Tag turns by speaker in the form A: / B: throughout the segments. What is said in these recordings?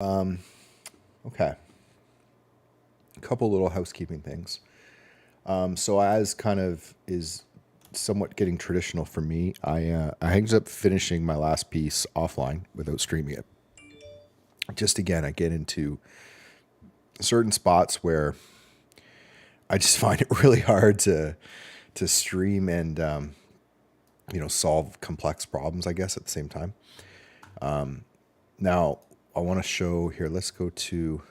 A: Okay. A couple little housekeeping things. So as kind of is somewhat getting traditional for me, I ended up finishing my last piece offline without streaming it. Just again, I get into certain spots where I just find it really hard to stream and solve complex problems, I guess, at the same time. Now I want to show here. Let's go to.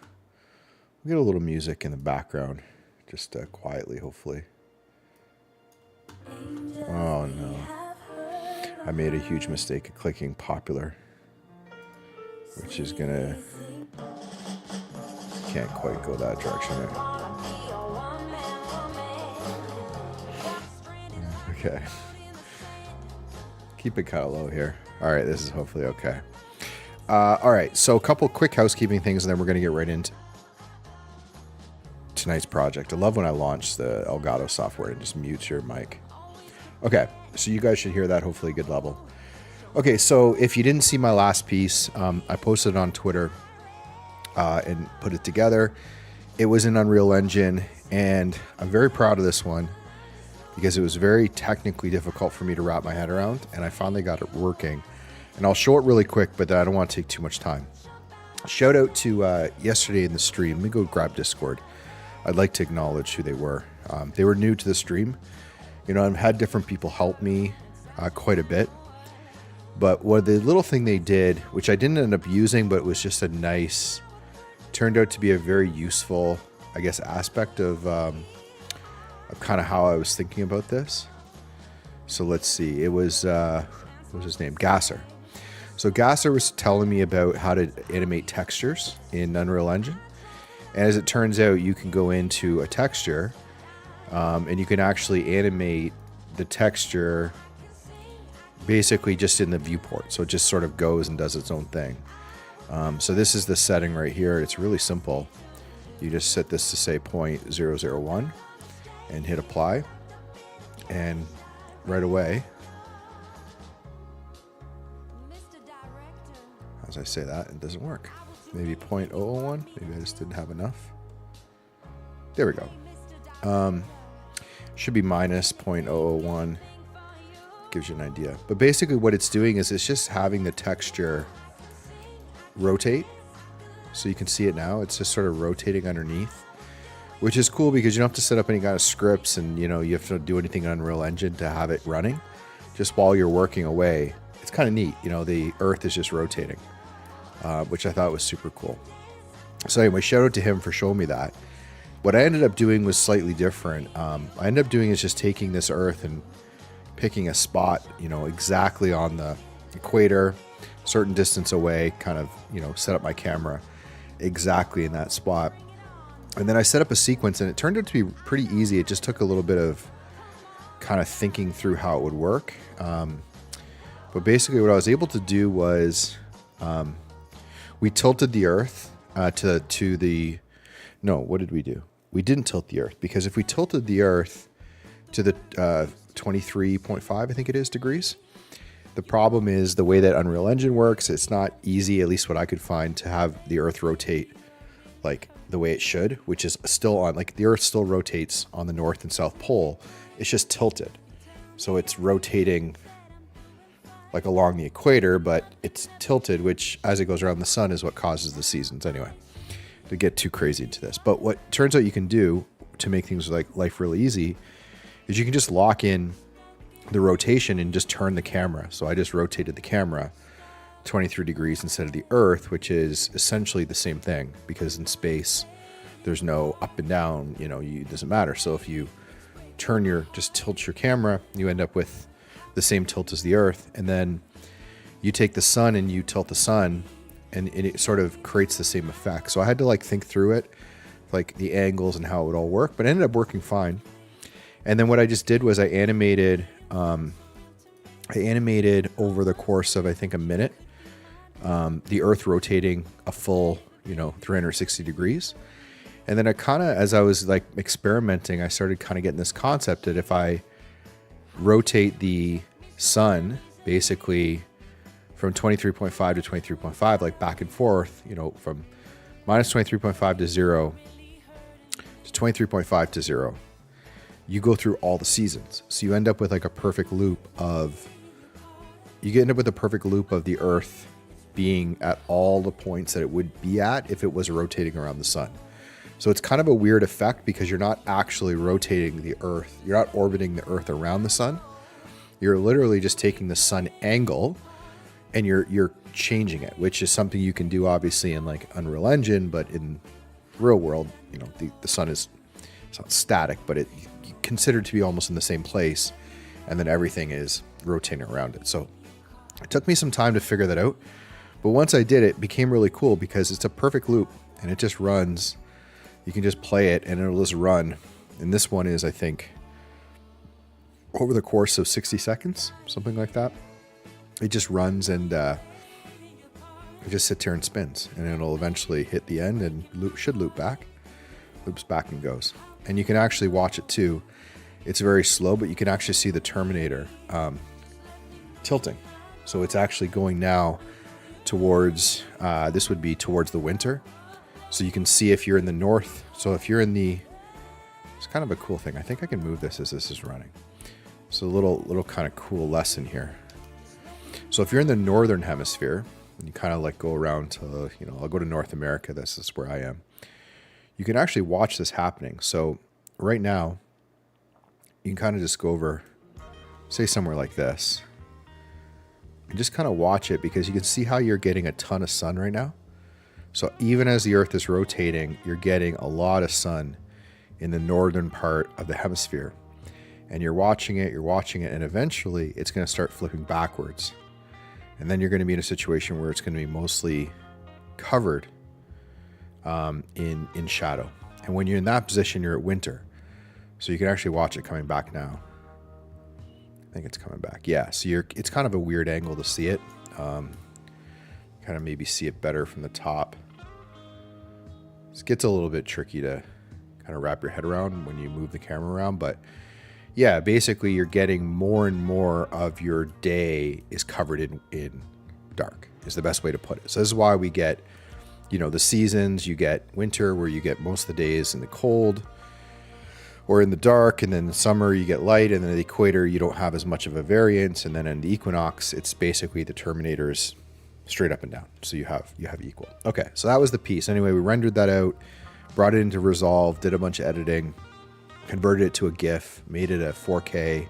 A: We'll get a little music in the background, just quietly, hopefully. Oh no. I made a huge mistake of clicking popular, which is gonna, can't quite go that direction. Okay. Keep it kind of low here. All right, this is hopefully okay. All right, so a couple quick housekeeping things, and then we're gonna get right into tonight's project. I love when I launch the Elgato software and just mutes your mic. Okay, so you guys should hear that, hopefully good level. Okay, so if you didn't see my last piece, I posted it on Twitter and put it together. It was in Unreal Engine, and I'm very proud of this one because it was very technically difficult for me to wrap my head around, and I finally got it working. And I'll show it really quick, but I don't want to take too much time. Shout out to yesterday in the stream. Let me go grab Discord. I'd like to acknowledge who they were. They were new to the stream. You know, I've had different people help me quite a bit. But what the little thing they did, which I didn't end up using, but it was just a nice, turned out to be a very useful, I guess, aspect of kind of how I was thinking about this. So let's see. It was, what was his name? Gasser. So Gasser was telling me about how to animate textures in Unreal Engine. And as it turns out, you can go into a texture and you can actually animate the texture basically just in the viewport. So it just sort of goes and does its own thing. So this is the setting right here. It's really simple. You just set this to say 0.001 and hit apply. And right away, as I say that, it doesn't work. Maybe 0.001. Maybe I just didn't have enough. There we go. Should be minus 0.001. Gives you an idea. But basically what it's doing is it's just having the texture rotate. So you can see it now. It's just sort of rotating underneath, which is cool because you don't have to set up any kind of scripts and you have to do anything in Unreal Engine to have it running. Just while you're working away, it's kind of neat. The earth is just rotating. Which I thought was super cool. So anyway, shout out to him for showing me that. What I ended up doing was slightly different. I ended up doing is just taking this earth and picking a spot, exactly on the equator, certain distance away, kind of, set up my camera exactly in that spot. And then I set up a sequence and it turned out to be pretty easy. It just took a little bit of kind of thinking through how it would work. But basically what I was able to do was, we tilted the earth to the... No, what did we do? We didn't tilt the earth, because if we tilted the earth to the 23.5, I think it is, degrees, the problem is the way that Unreal Engine works, it's not easy, at least what I could find, to have the earth rotate like the way it should, which is still on, like the earth still rotates on the north and south pole. It's just tilted. So it's rotating like along the equator, but it's tilted, which as it goes around the sun is what causes the seasons anyway, to get too crazy into this. But what turns out you can do to make things like life really easy is you can just lock in the rotation and just turn the camera. So I just rotated the camera 23 degrees instead of the earth, which is essentially the same thing, because in space there's no up and down, it doesn't matter. So if you just tilt your camera, you end up with the same tilt as the earth, and then you take the sun and you tilt the sun and it sort of creates the same effect. So I had to think through it, like the angles and how it would all work, but it ended up working fine. And then what I just did was I animated over the course of I think a minute, the earth rotating a full 360 degrees. And then I kind of, as I was experimenting, I started kind of getting this concept that if I rotate the sun basically from 23.5 to 23.5, like back and forth, you know, from minus 23.5 to 0 to 23.5 to 0, you go through all the seasons. So you end up with like a perfect loop of, the Earth being at all the points that it would be at if it was rotating around the sun. So it's kind of a weird effect because you're not actually rotating the Earth. You're not orbiting the Earth around the sun. You're literally just taking the sun angle and you're changing it, which is something you can do obviously in like Unreal Engine, but in real world, you know, the sun it's not static, but you consider it to be almost in the same place, and then everything is rotating around it. So it took me some time to figure that out, but once I did, it became really cool because it's a perfect loop and it just runs. You can just play it and it'll just run. And this one is, I think, over the course of 60 seconds, something like that. It just runs and it just sits here and spins, and it'll eventually hit the end and loops back and goes. And you can actually watch it too. It's very slow, but you can actually see the Terminator tilting. So it's actually going now towards, this would be towards the winter. So you can see if you're in the north. So if you're in it's kind of a cool thing. I think I can move this as this is running. So a little kind of cool lesson here. So if you're in the northern hemisphere, and you kind of like go around to, you know, I'll go to North America. This is where I am. You can actually watch this happening. So right now, you can kind of just go over, say somewhere like this, and just kind of watch it because you can see how you're getting a ton of sun right now. So even as the Earth is rotating, you're getting a lot of sun in the northern part of the hemisphere. And you're watching it, and eventually it's going to start flipping backwards. And then you're going to be in a situation where it's going to be mostly covered in shadow. And when you're in that position, you're at winter. So you can actually watch it coming back now. I think it's coming back. Yeah, so it's kind of a weird angle to see it. Kind of maybe see it better from the top. This gets a little bit tricky to kind of wrap your head around when you move the camera around, but yeah, basically you're getting more and more of your day is covered in dark, is the best way to put it. So this is why we get, you know, the seasons. You get winter where you get most of the days in the cold or in the dark, and then in the summer you get light, and then the equator you don't have as much of a variance, and then in the equinox it's basically the Terminators straight up and down. So you have equal. Okay, so that was the piece. Anyway, we rendered that out, brought it into Resolve, did a bunch of editing, converted it to a GIF, made it a 4K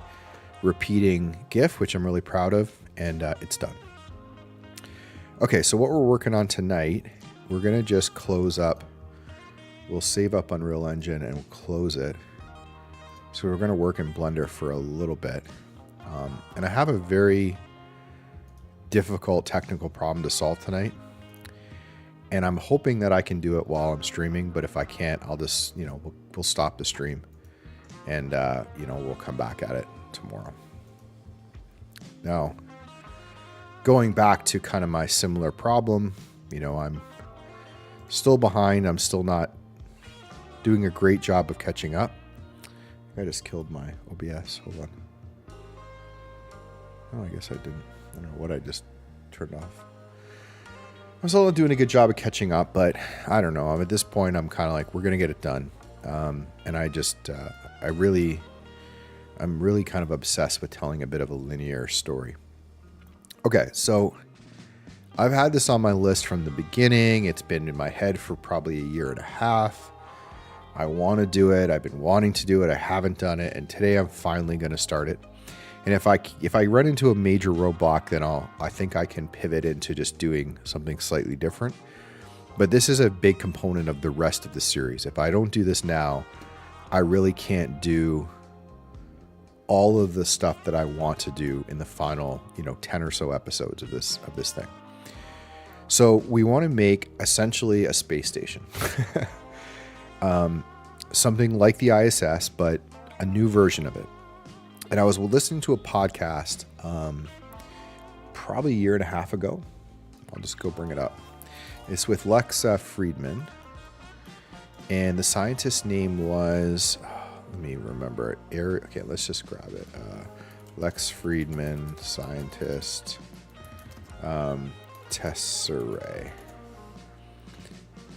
A: repeating GIF, which I'm really proud of, and it's done. Okay, so what we're working on tonight, we're gonna just close up. We'll save up Unreal Engine and we'll close it. So we're gonna work in Blender for a little bit. And I have a very difficult technical problem to solve tonight. And I'm hoping that I can do it while I'm streaming, but if I can't, I'll just, you know, we'll stop the stream and, you know, we'll come back at it tomorrow. Now, going back to kind of my similar problem, you know, I'm still behind. I'm still not doing a great job of catching up. I just killed my OBS. Hold on. Oh, I guess I didn't. I don't know what I just turned off. I'm still not doing a good job of catching up, but I don't know. At this point, I'm kind of like, we're going to get it done. And I just, I'm really kind of obsessed with telling a bit of a linear story. Okay, so I've had this on my list from the beginning. It's been in my head for probably a year and a half. I want to do it. I've been wanting to do it. I haven't done it. And today I'm finally going to start it. And if I run into a major roadblock, then I think I can pivot into just doing something slightly different. But this is a big component of the rest of the series. If I don't do this now, I really can't do all of the stuff that I want to do in the final, 10 or so episodes of this thing. So we want to make essentially a space station. Something like the ISS, but a new version of it. And I was listening to a podcast probably a year and a half ago. I'll just go bring it up. It's with Lex Friedman. And the scientist's name was, let me remember it. Okay, let's just grab it. Lex Friedman, scientist. Tesserae.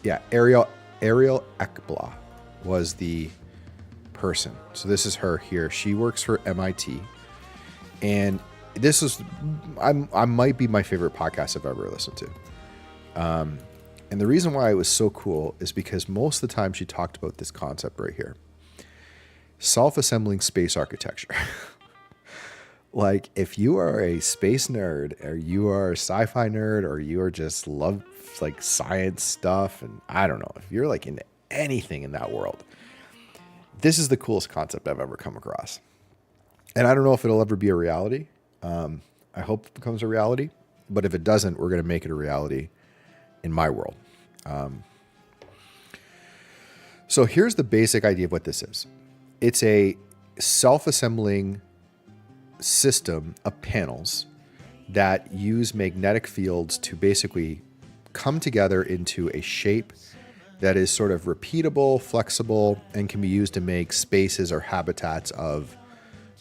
A: Yeah, Ariel Ekbla was the person. So this is her here. She works for MIT. And this is, I might be my favorite podcast I've ever listened to. And the reason why it was so cool is because most of the time she talked about this concept right here. Self-assembling space architecture. Like, if you are a space nerd, or you are a sci-fi nerd, or you are just love like science stuff, and I don't know, if you're like into anything in that world, this is the coolest concept I've ever come across. And I don't know if it'll ever be a reality. I hope it becomes a reality, but if it doesn't, we're going to make it a reality in my world. So here's the basic idea of what this is. It's a self-assembling system of panels that use magnetic fields to basically come together into a shape that is sort of repeatable, flexible, and can be used to make spaces or habitats of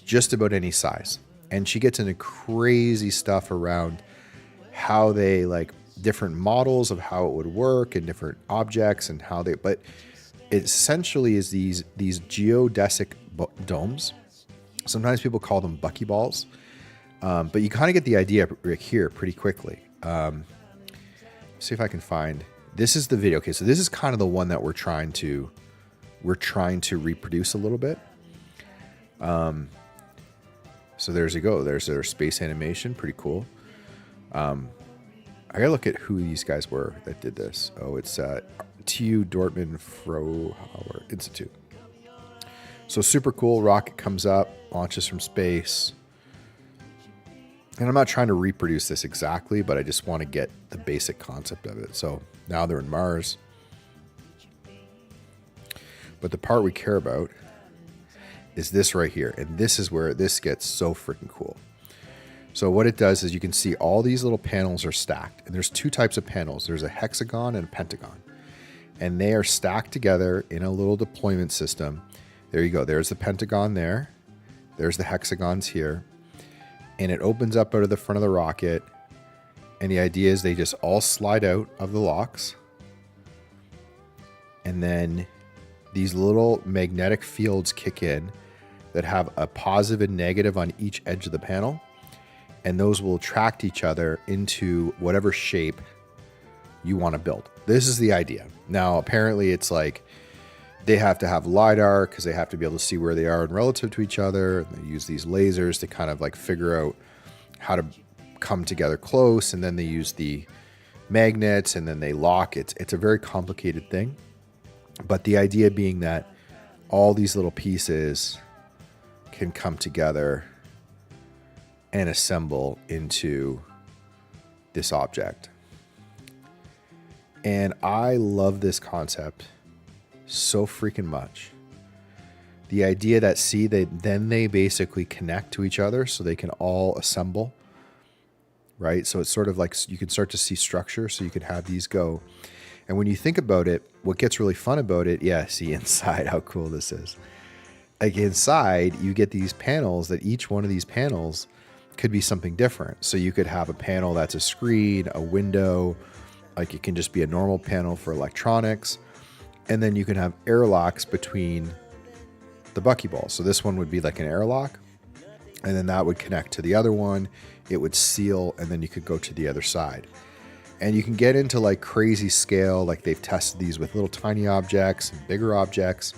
A: just about any size. And she gets into crazy stuff around how they like different models of how it would work and different objects and how they, but it essentially is these geodesic domes. Sometimes people call them buckyballs, but you kind of get the idea right here pretty quickly. See if I can find, this is the video. Okay, so this is kind of the one that we're trying to reproduce a little bit. So there's you go. There's their space animation, pretty cool. I gotta look at who these guys were that did this. Oh, it's TU Dortmund Frohauer Institute. So super cool. Rocket comes up, launches from space. And I'm not trying to reproduce this exactly, but I just want to get the basic concept of it. So now they're in Mars. But the part we care about is this right here. And this is where this gets so freaking cool. So what it does is you can see all these little panels are stacked. And there's two types of panels. There's a hexagon and a pentagon. And they are stacked together in a little deployment system. There you go. There's the pentagon there. There's the hexagons here. And it opens up out of the front of the rocket. And the idea is they just all slide out of the locks. And then these little magnetic fields kick in that have a positive and negative on each edge of the panel. And those will attract each other into whatever shape you want to build. This is the idea. Now, apparently it's like they have to have LiDAR because they have to be able to see where they are relative to each other. And they use these lasers to kind of like figure out how to come together close. And then they use the magnets and then they lock. It's a very complicated thing. But the idea being that all these little pieces can come together and assemble into this object. And I love this concept so freaking much. The idea that, see, they basically connect to each other so they can all assemble, right? So it's sort of like you can start to see structure, so you can have these go. And when you think about it, what gets really fun about it, yeah, see inside how cool this is. Like inside, you get these panels that each one of these panels could be something different. So you could have a panel that's a screen, a window, like it can just be a normal panel for electronics. And then you can have airlocks between the buckyballs. So this one would be like an airlock. And then that would connect to the other one. It would seal, and then you could go to the other side. And you can get into like crazy scale, like they've tested these with little tiny objects and bigger objects.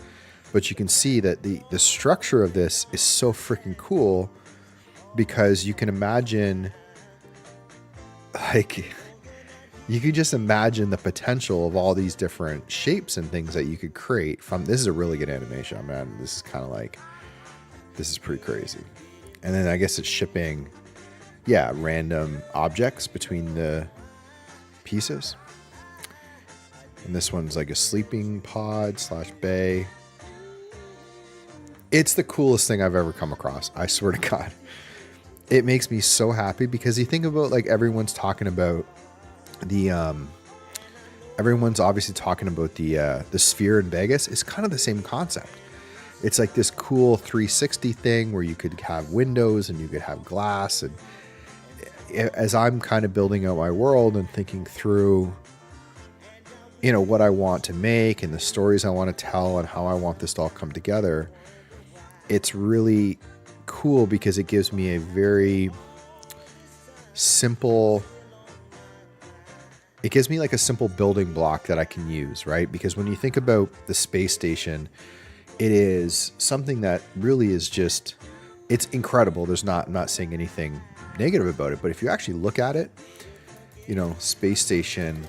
A: But you can see that the structure of this is so freaking cool because you can imagine, like, you could just imagine the potential of all these different shapes and things that you could create from. This is a really good animation, man. This is kind of like, this is pretty crazy. And then I guess it's shipping, yeah, random objects between the pieces. And this one's like a sleeping pod / bay. It's the coolest thing I've ever come across. I swear to God. It makes me so happy because you think about, like, everyone's talking about the everyone's obviously talking about the Sphere in Vegas. It's kind of the same concept. It's like this cool 360 thing where you could have windows and you could have glass, and as I'm kind of building out my world and thinking through, what I want to make and the stories I want to tell and how I want this to all come together, it's really cool because it gives me a very simple, it gives me like a simple building block that I can use, right? Because when you think about the space station, it is something that really is just, it's incredible. I'm not saying anything negative about it, but if you actually look at it, space station,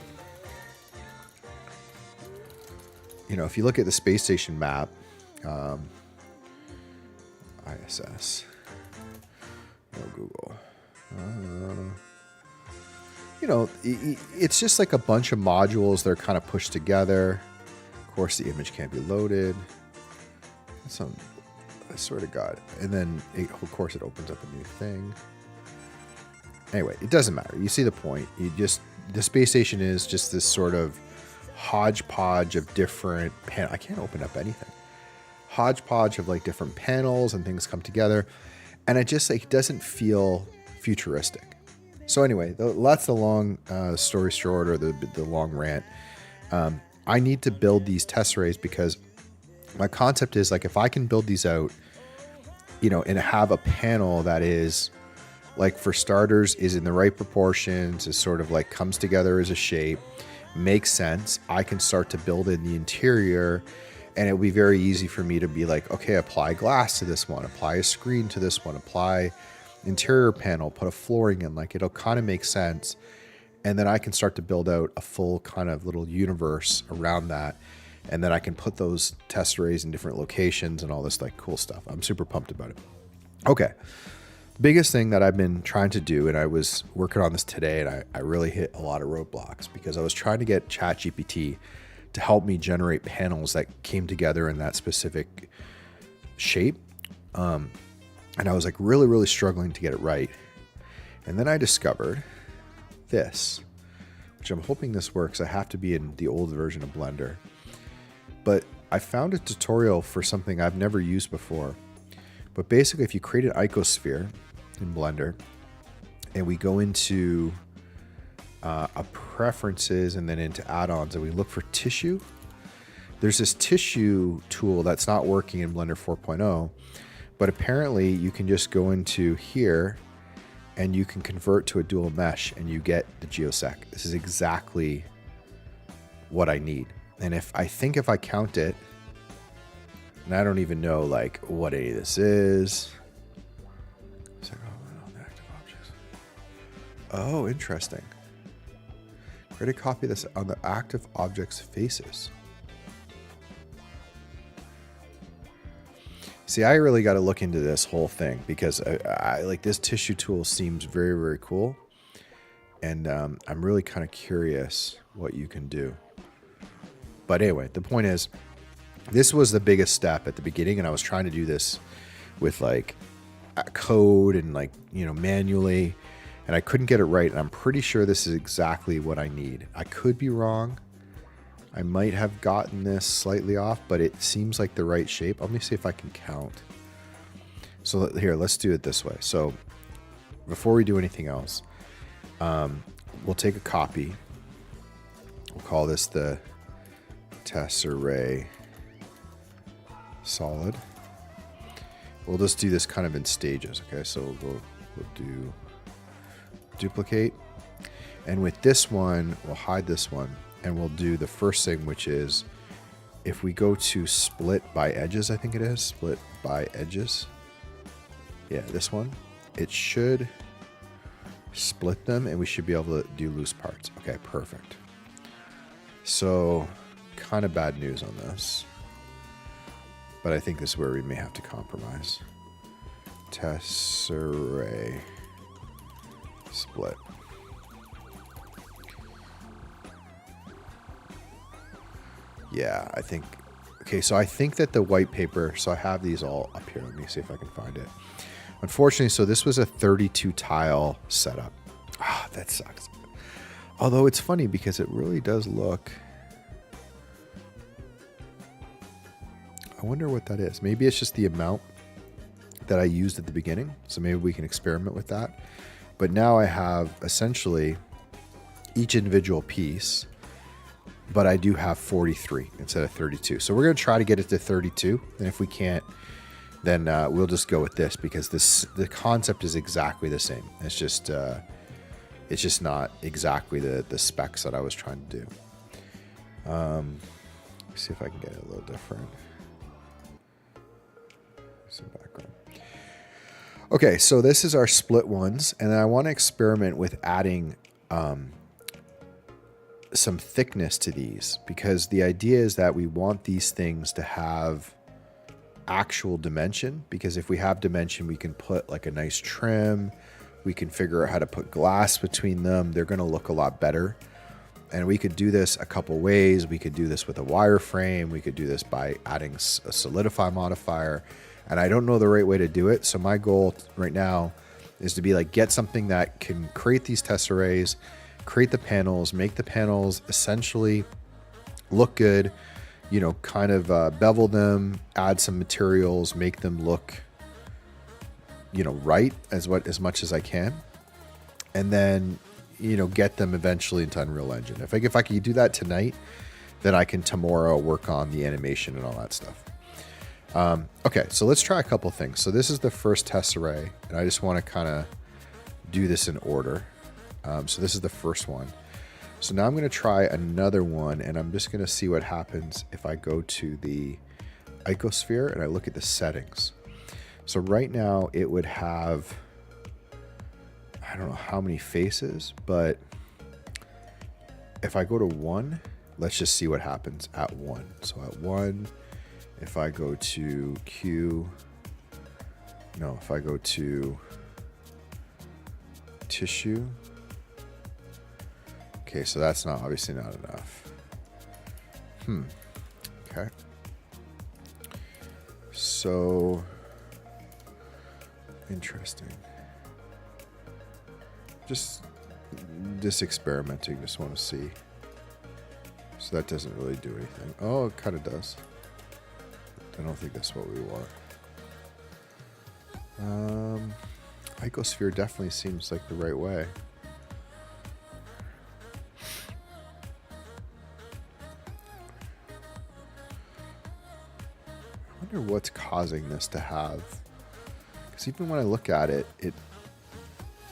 A: if you look at the space station map, ISS, no Google, it's just like a bunch of modules that are kind of pushed together. Of course, the image can't be loaded. I swear to God. And then, of course, it opens up a new thing. Anyway, it doesn't matter. You see the point. The space station is just this sort of hodgepodge of different I can't open up anything. Hodgepodge of like different panels and things come together. And it just like doesn't feel futuristic. So anyway, that's the long story short, or the long rant. I need to build these test arrays because my concept is like if I can build these out, and have a panel that is like, for starters, is in the right proportions, is sort of like comes together as a shape, makes sense. I can start to build in the interior, and it'll be very easy for me to be like, okay, apply glass to this one, apply a screen to this one, apply interior panel, put a flooring in, like it'll kind of make sense. And then I can start to build out a full kind of little universe around that. And then I can put those test arrays in different locations and all this like cool stuff. I'm super pumped about it. Okay. Biggest thing that I've been trying to do, and I was working on this today, and I really hit a lot of roadblocks because I was trying to get ChatGPT to help me generate panels that came together in that specific shape. And I was like really, really struggling to get it right. And then I discovered this, which I'm hoping this works. I have to be in the old version of Blender. But I found a tutorial for something I've never used before. But basically, if you create an icosphere in Blender, and we go into a preferences and then into add-ons, and we look for tissue, there's this tissue tool that's not working in Blender 4.0, but apparently you can just go into here and you can convert to a dual mesh and you get the geosec. This is exactly what I need. And if I count it, and I don't even know like what any of this is. It's like, oh, active objects. Oh, interesting. Create a copy of this on the active object's faces. See, I really got to look into this whole thing because I like this tissue tool seems very, very cool. And I'm really kind of curious what you can do. But anyway, the point is, this was the biggest step at the beginning, and I was trying to do this with like code and like, manually, and I couldn't get it right. And I'm pretty sure this is exactly what I need. I could be wrong. I might have gotten this slightly off, but it seems like the right shape. Let me see if I can count. So here, let's do it this way. So before we do anything else, we'll take a copy. We'll call this the test array solid. We'll just do this kind of in stages. Okay, so we'll do duplicate. And with this one, we'll hide this one. And we'll do the first thing, which is if we go to split by edges, I think it is, split by edges. Yeah, this one. It should split them, and we should be able to do loose parts. Okay, perfect. So, kind of bad news on this. But I think this is where we may have to compromise. Test array split. Yeah, I think, okay, so I think that the white paper, so I have these all up here. Let me see if I can find it. Unfortunately, so this was a 32 tile setup. Ah, that sucks. Although it's funny because it really does look, I wonder what that is. Maybe it's just the amount that I used at the beginning. So maybe we can experiment with that But now I have essentially each individual piece, but I do have 43 instead of 32. So we're going to try to get it to 32. And if we can't, then we'll just go with this, because the concept is exactly the same. It's just not exactly the specs that I was trying to do. See if I can get it a little different. Some background. Okay, so this is our split ones, and I want to experiment with adding some thickness to these, because the idea is that we want these things to have actual dimension, because if we have dimension, we can put like a nice trim, we can figure out how to put glass between them. They're going to look a lot better. And we could do this a couple ways. We could do this with a wireframe. We could do this by adding a solidify modifier. And I don't know the right way to do it. So my goal right now is to be like, get something that can create these test arrays, create the panels, make the panels essentially look good, you know, kind of bevel them, add some materials, make them look, you know, right as much as I can. And then, you know, get them eventually into Unreal Engine. If I can do that tonight, then I can tomorrow work on the animation and all that stuff. Okay, so let's try a couple things. So this is the first test array, and I just want to kind of do this in order. So this is the first one. So now I'm going to try another one, and I'm just going to see what happens if I go to the icosphere and I look at the settings. So right now it would have, I don't know how many faces, but if I go to 1, let's just see what happens at 1. So at 1, if I go to Q, no, if I go to tissue, okay, so that's not obviously not enough. Okay. So interesting. Just experimenting, just want to see. So that doesn't really do anything. Oh, it kind of does. I don't think that's what we want. Icosphere definitely seems like the right way. I wonder what's causing this to have, because even when I look at it,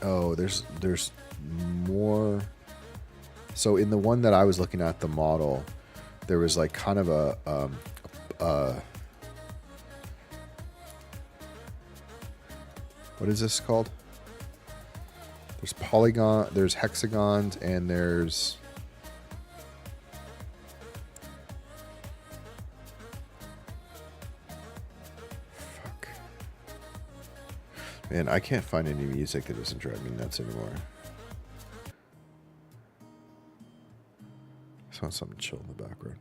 A: oh, there's more. So in the one that I was looking at, the model, there was like kind of a what is this called? There's polygon, there's hexagons, and there's man, I can't find any music that doesn't drive me nuts anymore. I just want something chill in the background.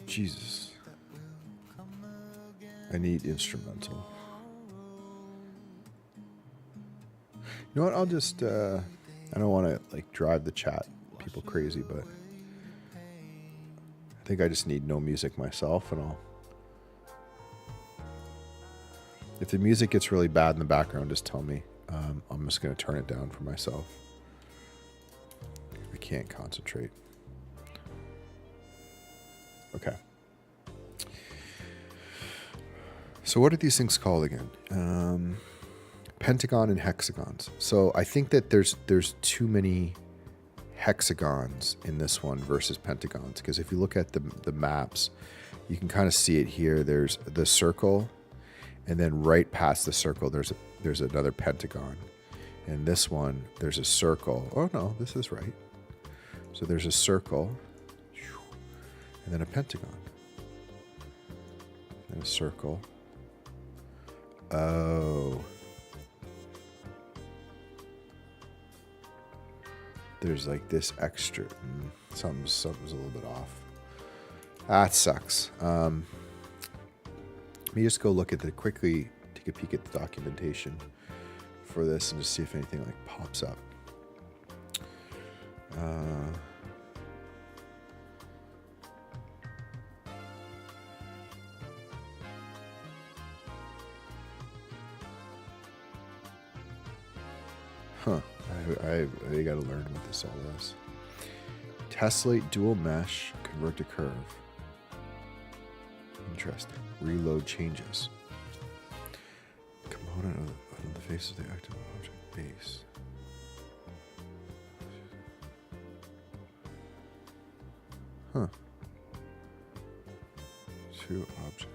A: Jesus. I need instrumental. You know what? I'll just, I don't want to like drive the chat people crazy, but I think I just need no music myself, and if the music gets really bad in the background, just tell me. I'm just going to turn it down for myself. I can't concentrate. Okay. So what are these things called again? Pentagon and hexagons. So I think that there's too many hexagons in this one versus pentagons, because if you look at the maps, you can kind of see it here. There's the circle, and then right past the circle there's another pentagon, and this one there's a circle. Oh no, this is right. So there's a circle, and then a pentagon, and a circle. Oh, there's like this extra. Something's a little bit off. That sucks. Let me just go look at quickly take a peek at the documentation for this and just see if anything like pops up. I got to learn what this all is. Tessellate dual mesh, convert to curve. Interesting. Reload changes. Component of the face of the active object base. Huh. Two objects.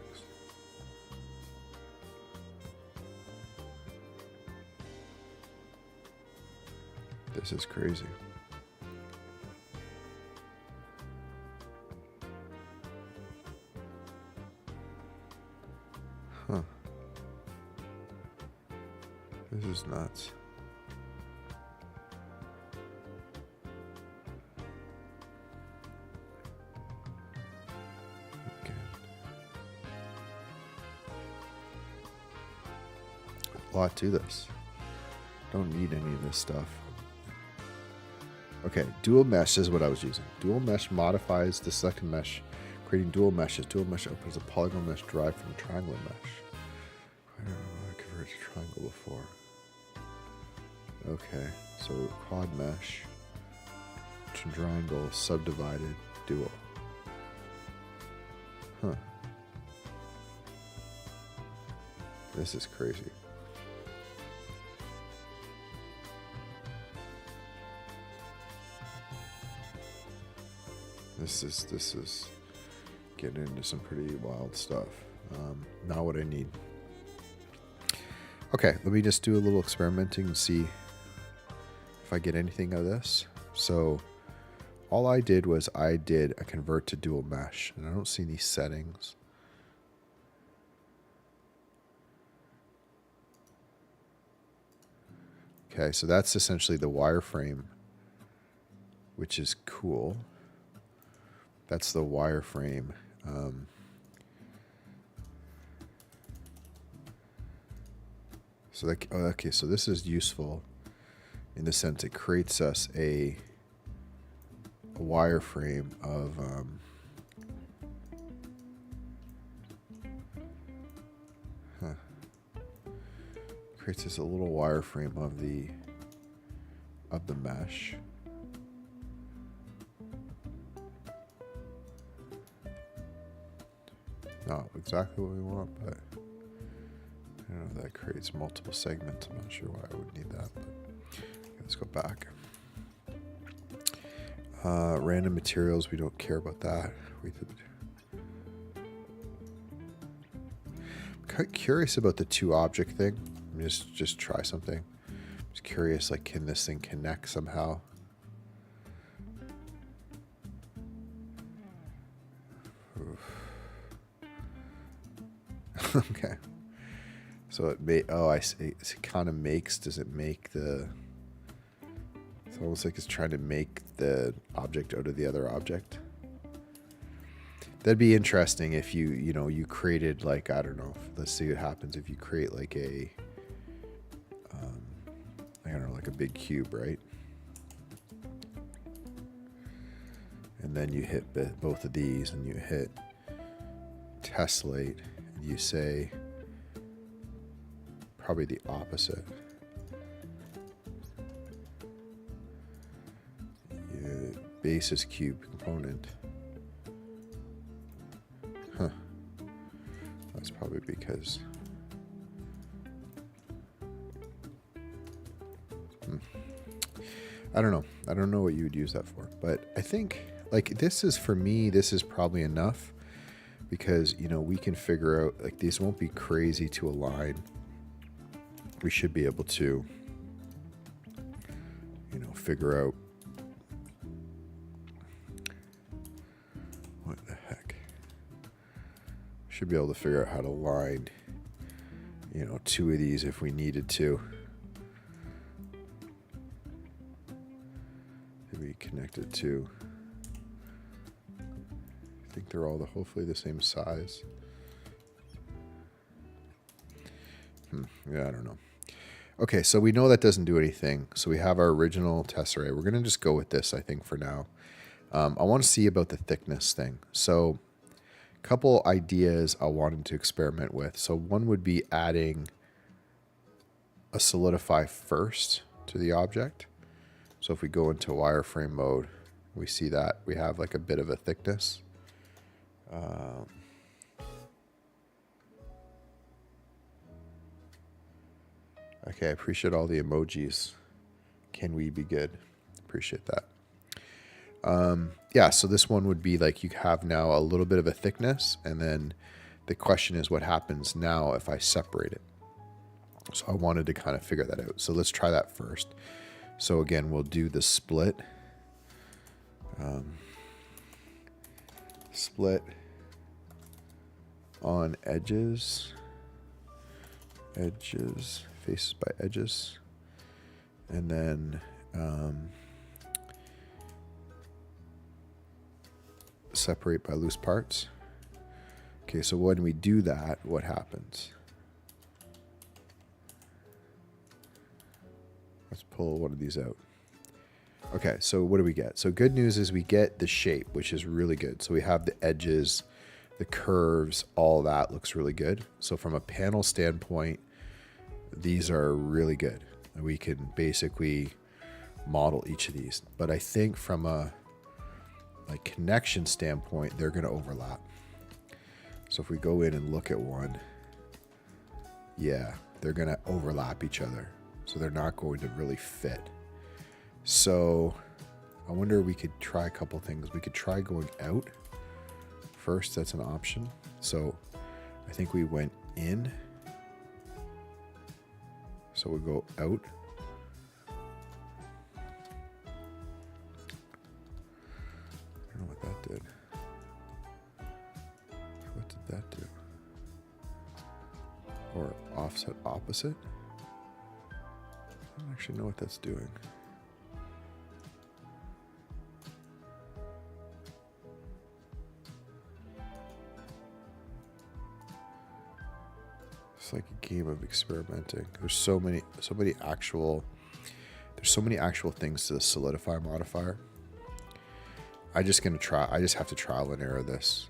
A: This is crazy. Huh. This is nuts. Okay. A lot to this. Don't need any of this stuff. Okay, dual mesh is what I was using. Dual mesh modifies the selected mesh, creating dual meshes. Dual mesh opens a polygon mesh derived from a triangular mesh. I don't know how I converted to triangle before. Okay, so quad mesh to triangle subdivided dual. Huh. This is crazy. This is getting into some pretty wild stuff. Not what I need. Okay, let me just do a little experimenting and see if I get anything out of this. So all I did was I did a convert to dual mesh, and I don't see any settings. Okay, so that's essentially the wireframe, which is cool. That's the wireframe. So that, okay, so this is useful in the sense it creates us a wireframe of creates us a little wireframe of the mesh. Not exactly what we want, but I don't know if that creates multiple segments. I'm not sure why I would need that, but let's go back. Random materials, we don't care about that. I'm kind of curious about the two object thing. Let me just try something. I'm just curious, like, can this thing connect somehow? Okay. So it may, oh, I see. It kind of makes, does it make the, it's almost like it's trying to make the object out of the other object. That'd be interesting if you created, like, I don't know, let's see what happens if you create like a, I don't know, like a big cube, right? And then you hit both of these and you hit tessellate. You say probably the opposite. Basis cube component. Huh. That's probably because. I don't know. I don't know what you would use that for. But I think, like, this is, for me, this is probably enough. Because, we can figure out, like, these won't be crazy to align. We should be able to, figure out what the heck. Should be able to figure out how to align, two of these if we needed to. Maybe connect it to. I think they're all hopefully the same size. Yeah, I don't know. Okay, so we know that doesn't do anything. So we have our original test array. We're going to just go with this, I think, for now. I want to see about the thickness thing. So a couple ideas I wanted to experiment with. So one would be adding a solidify first to the object. So if we go into wireframe mode, we see that we have like a bit of a thickness. Okay, I appreciate all the emojis. Can we be good? Appreciate that. Yeah, so this one would be like you have now a little bit of a thickness, and then the question is what happens now if I separate it. So I wanted to kind of figure that out. So let's try that first. So again, we'll do the split. Split on edges. Edges, faces by edges. And then separate by loose parts. Okay, so when we do that, what happens? Let's pull one of these out. Okay, so what do we get? So good news is we get the shape, which is really good. So we have the edges, the curves, all that looks really good. So from a panel standpoint, these are really good. We can basically model each of these. But I think from a like connection standpoint, they're going to overlap. So if we go in and look at one, yeah, they're going to overlap each other. So they're not going to really fit. So I wonder if we could try a couple things. We could try going out first. That's an option. So I think we went in. So we'll go out. I don't know what that did. What did that do? Or offset opposite? I don't actually know what that's doing. It's like a game of experimenting. There's so many actual things to the solidify modifier. I just have to trial and error this.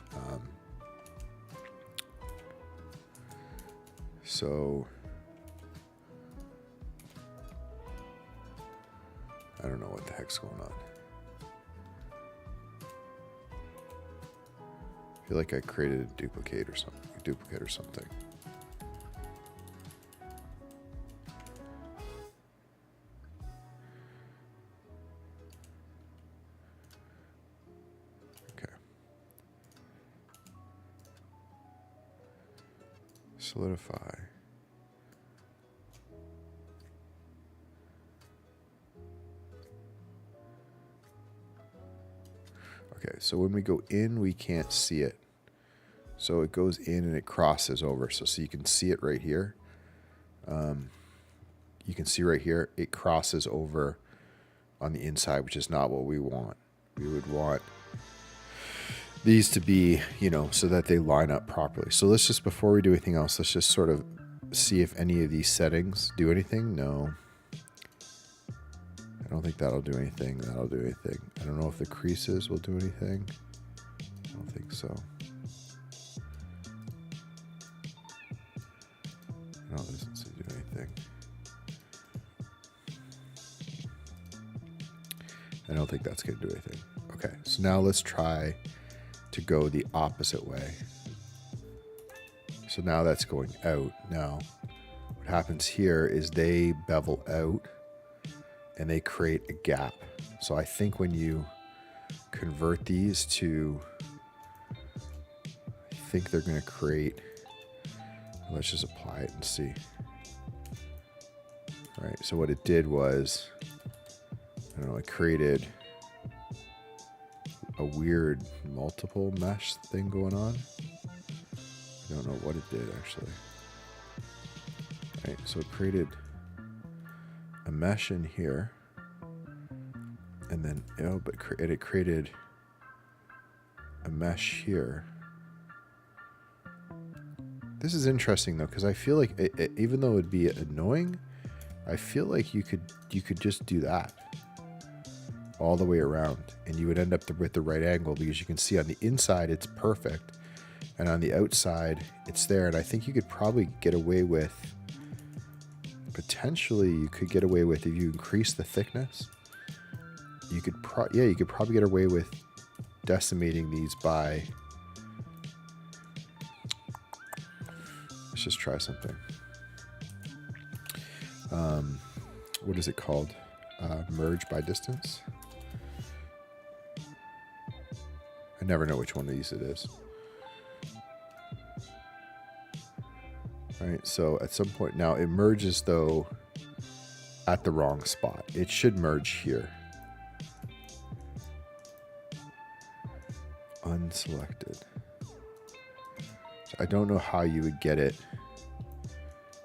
A: So I don't know what the heck's going on. I feel like I created a duplicate or something. Okay. Solidify. Okay, so when we go in, we can't see it. So it goes in and it crosses over. So you can see it right here. You can see right here, it crosses over on the inside, which is not what we want. We would want these to be, so that they line up properly. So let's just, before we do anything else, let's just sort of see if any of these settings do anything. No. I don't think that'll do anything. That'll do anything. I don't know if the creases will do anything. I don't think so. No, this doesn't do anything. I don't think that's going to do anything. Okay, so now let's try to go the opposite way. So now that's going out. Now, what happens here is they bevel out and they create a gap. So I think when you convert these to, I think they're going to create, let's just apply it and see. All right, so what it did was, I don't know, it created a weird multiple mesh thing going on. I don't know what it did actually. All right, so it created a mesh in here, and then it created a mesh here. This is interesting though, because I feel like even though it'd be annoying, I feel like you could just do that all the way around, and you would end up with the right angle, because you can see on the inside it's perfect, and on the outside it's there. And I think you could probably get away with, potentially you could get away with, if you increase the thickness, you could you could probably get away with decimating these by, let's just try something. What is it called? Merge by distance. I never know which one of these it is. Right, so at some point now it merges though at the wrong spot. It should merge here. Unselected. So I don't know how you would get it,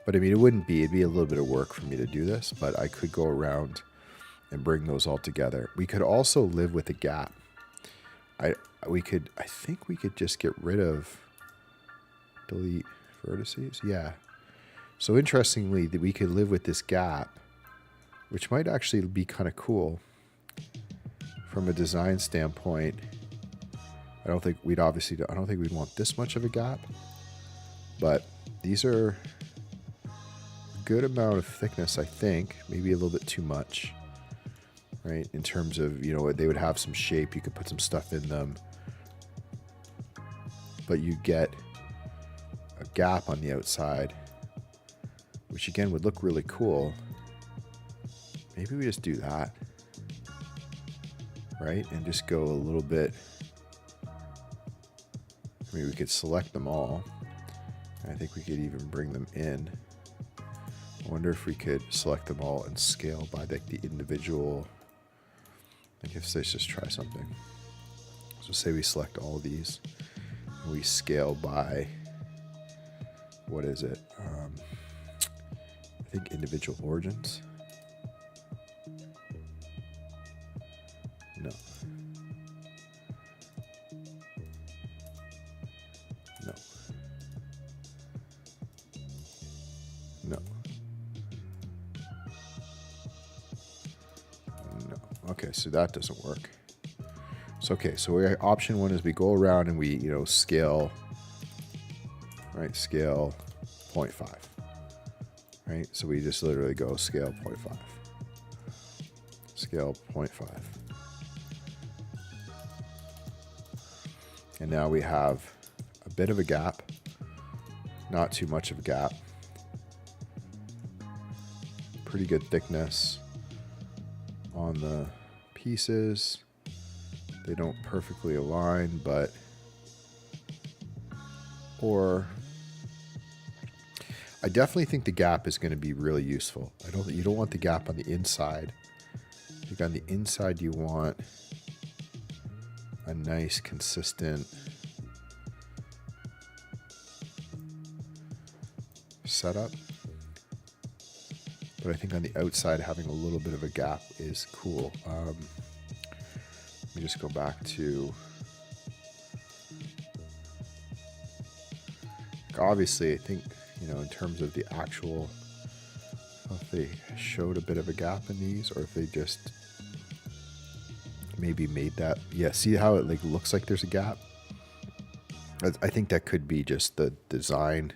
A: but I mean, it'd be a little bit of work for me to do this, but I could go around and bring those all together. We could also live with a gap. I think we could just get rid of delete vertices. Yeah. So interestingly, that we could live with this gap, which might actually be kind of cool from a design standpoint. I don't think we'd want this much of a gap, but these are a good amount of thickness, I think, maybe a little bit too much, right? In terms of, you know, they would have some shape, you could put some stuff in them, but you get a gap on the outside, which again would look really cool. Maybe we just do that, right? And just go a little bit. I mean, we could select them all. I think we could even bring them in. I wonder if we could select them all and scale by the individual. I guess let's just try something. So say we select all of these and we scale by, what is it? I think individual origins. No. No. No. No. Okay, so that doesn't work. So okay, so option one is we go around and we, you know, scale, right? Scale 0.5. Right? So we just literally go scale 0.5. Scale 0.5. And now we have a bit of a gap, not too much of a gap. Pretty good thickness on the pieces. They don't perfectly align, but, or I definitely think the gap is going to be really useful. You don't want the gap on the inside. I think on the inside you want a nice, consistent setup. But I think on the outside having a little bit of a gap is cool. Let me just go back to, obviously I think, you know, in terms of the actual, if they showed a bit of a gap in these, or if they just maybe made that, yeah, see how it like looks like there's a gap? I think that could be just the design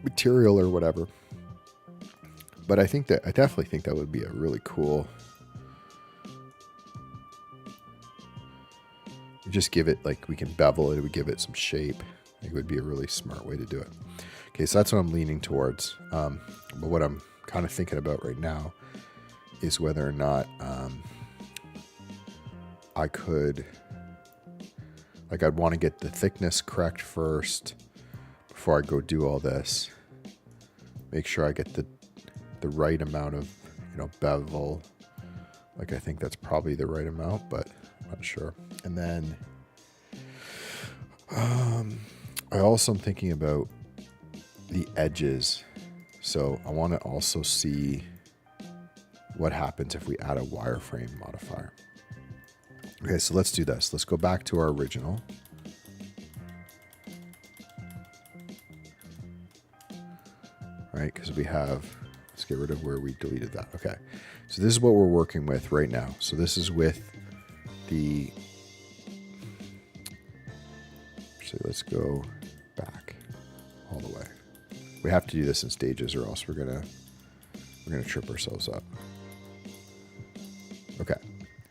A: material or whatever. But I definitely think that would be a really cool, you just give it, like, we can bevel it, we give it some shape. I think it would be a really smart way to do it. Okay, so that's what I'm leaning towards. But what I'm kind of thinking about right now is whether or not I could, like, I'd want to get the thickness correct first before I go do all this. Make sure I get the right amount of, you know, bevel. Like, I think that's probably the right amount, but I'm not sure. And then I also am thinking about the edges. So I want to also see what happens if we add a wireframe modifier. Okay, so let's do this. Let's go back to our original. Right, because we have, let's get rid of where we deleted that. Okay, so this is what we're working with right now. So this is with the, so let's go back all the way. We have to do this in stages or else we're gonna trip ourselves up. Okay,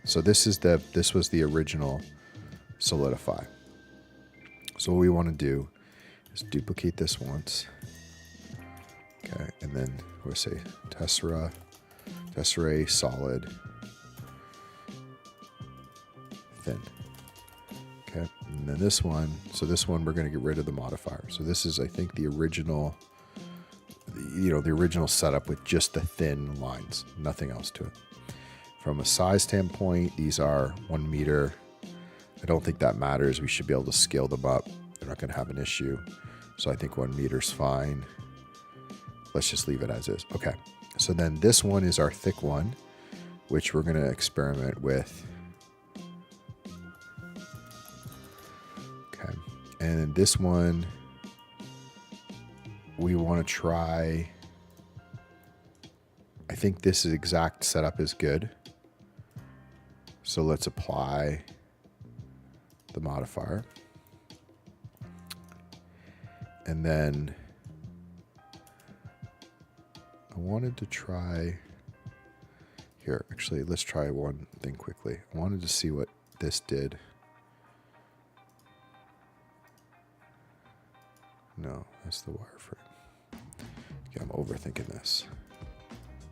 A: so this was the original solidify. So what we want to do is duplicate this once. Okay, and then we'll say tessera, solid, thin. Okay, and then this one, we're going to get rid of the modifier. So this is, I think, the original, the original setup with just the thin lines, nothing else to it. From a size standpoint, these are 1 meter. I don't think that matters. We should be able to scale them up. They're not going to have an issue. So I think 1 meter is fine. Let's just leave it as is. Okay, so then this one is our thick one, which we're going to experiment with. Okay, and this one, we want to try, I think this exact setup is good. So let's apply the modifier. And then I wanted to try here. Actually, let's try one thing quickly. I wanted to see what this did. No, that's the wireframe. Okay, I'm overthinking this.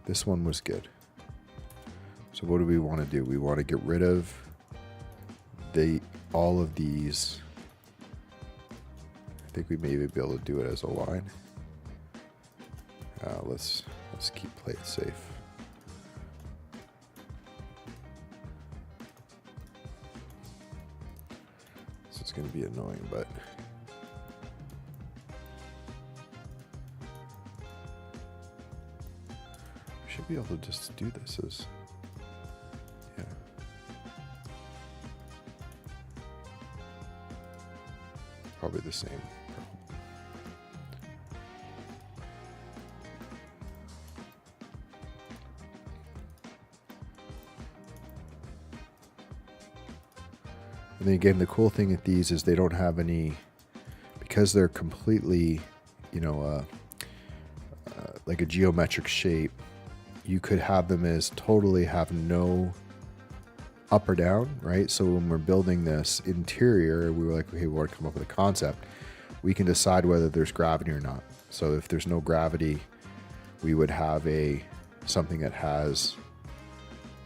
A: This one was good. So what do we want to do? We want to get rid of all of these. I think we may be able to do it as a line. Let's play it safe. This is going to be annoying, but we should be able to just do this as, yeah. Probably the same. And then again, the cool thing with these is they don't have any, because they're completely, like a geometric shape, you could have them as totally have no up or down, right? So when we're building this interior, we were like, okay, we want to come up with a concept. We can decide whether there's gravity or not. So if there's no gravity, we would have something that has,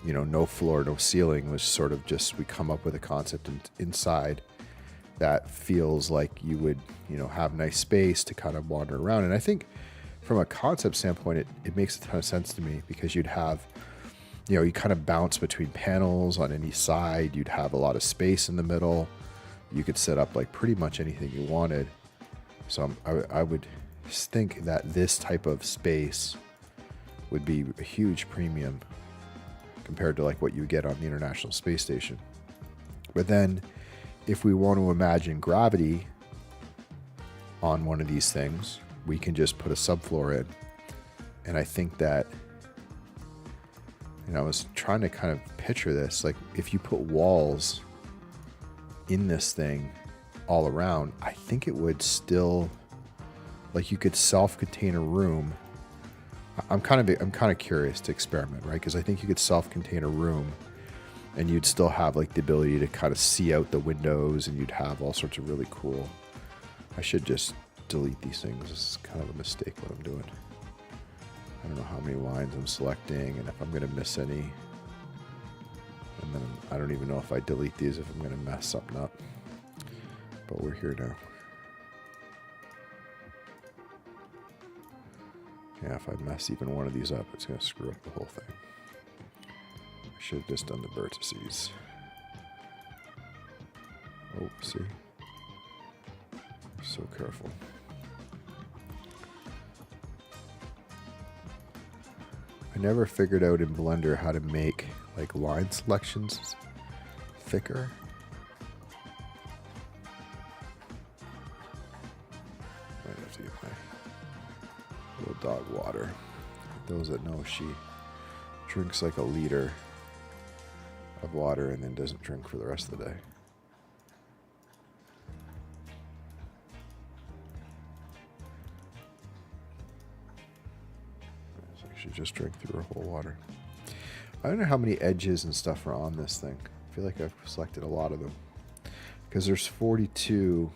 A: no floor, no ceiling, was sort of just, we come up with a concept inside that feels like you would, have nice space to kind of wander around. And I think from a concept standpoint, it makes a ton of sense to me, because you'd have, you kind of bounce between panels on any side. You'd have a lot of space in the middle. You could set up like pretty much anything you wanted. So I would think that this type of space would be a huge premium compared to like what you get on the International Space Station. But then if we want to imagine gravity on one of these things, we can just put a subfloor in. And I think that, I was trying to kind of picture this, like if you put walls in this thing all around, I think it would still, like you could self-contain a room. I'm kind of curious to experiment, right? Because I think you could self-contain a room and you'd still have like the ability to kind of see out the windows, and you'd have all sorts of really cool. I should just delete these things. This is kind of a mistake what I'm doing. I don't know how many lines I'm selecting and if I'm going to miss any. And then I don't even know if I delete these if I'm going to mess something up. But we're here now. Yeah, if I mess even one of these up, it's going to screw up the whole thing. I should have just done the vertices. Oh, see? So careful. I never figured out in Blender how to make like line selections thicker. Might have to get my little dog water. Those that know, she drinks like a liter of water and then doesn't drink for the rest of the day. So she just drank through her whole water. I don't know how many edges and stuff are on this thing. I feel like I've selected a lot of them. Because there's 42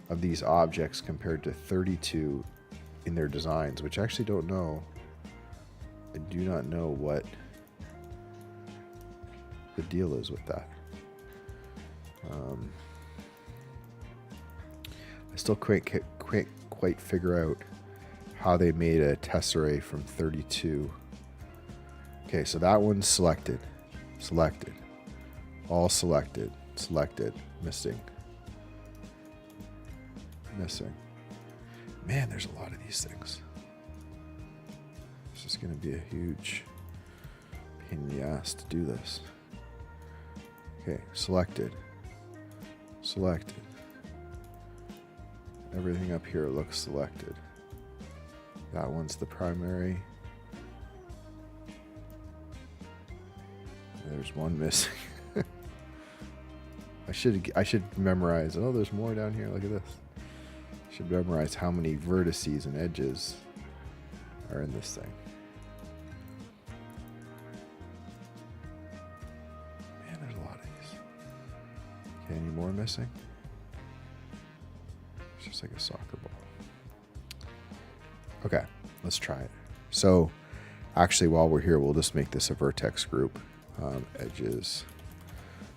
A: of these objects compared to 32 in their designs, which I actually don't know. I do not know what the deal is with that. I still can't quite figure out how they made a tesserae from 32. Okay, so that one's selected. Selected. All selected. Selected. Missing. Missing. Man, there's a lot of these things. This is going to be a huge pain in the ass to do this. Okay, selected. Selected. Everything up here looks selected. That one's the primary. There's one missing. I should memorize. Oh, there's more down here. Look at this. I should memorize how many vertices and edges are in this thing. Man, there's a lot of these. Okay, any more missing? It's just like a soccer ball. Okay, let's try it. So, actually, while we're here, we'll just make this a vertex group. Edges,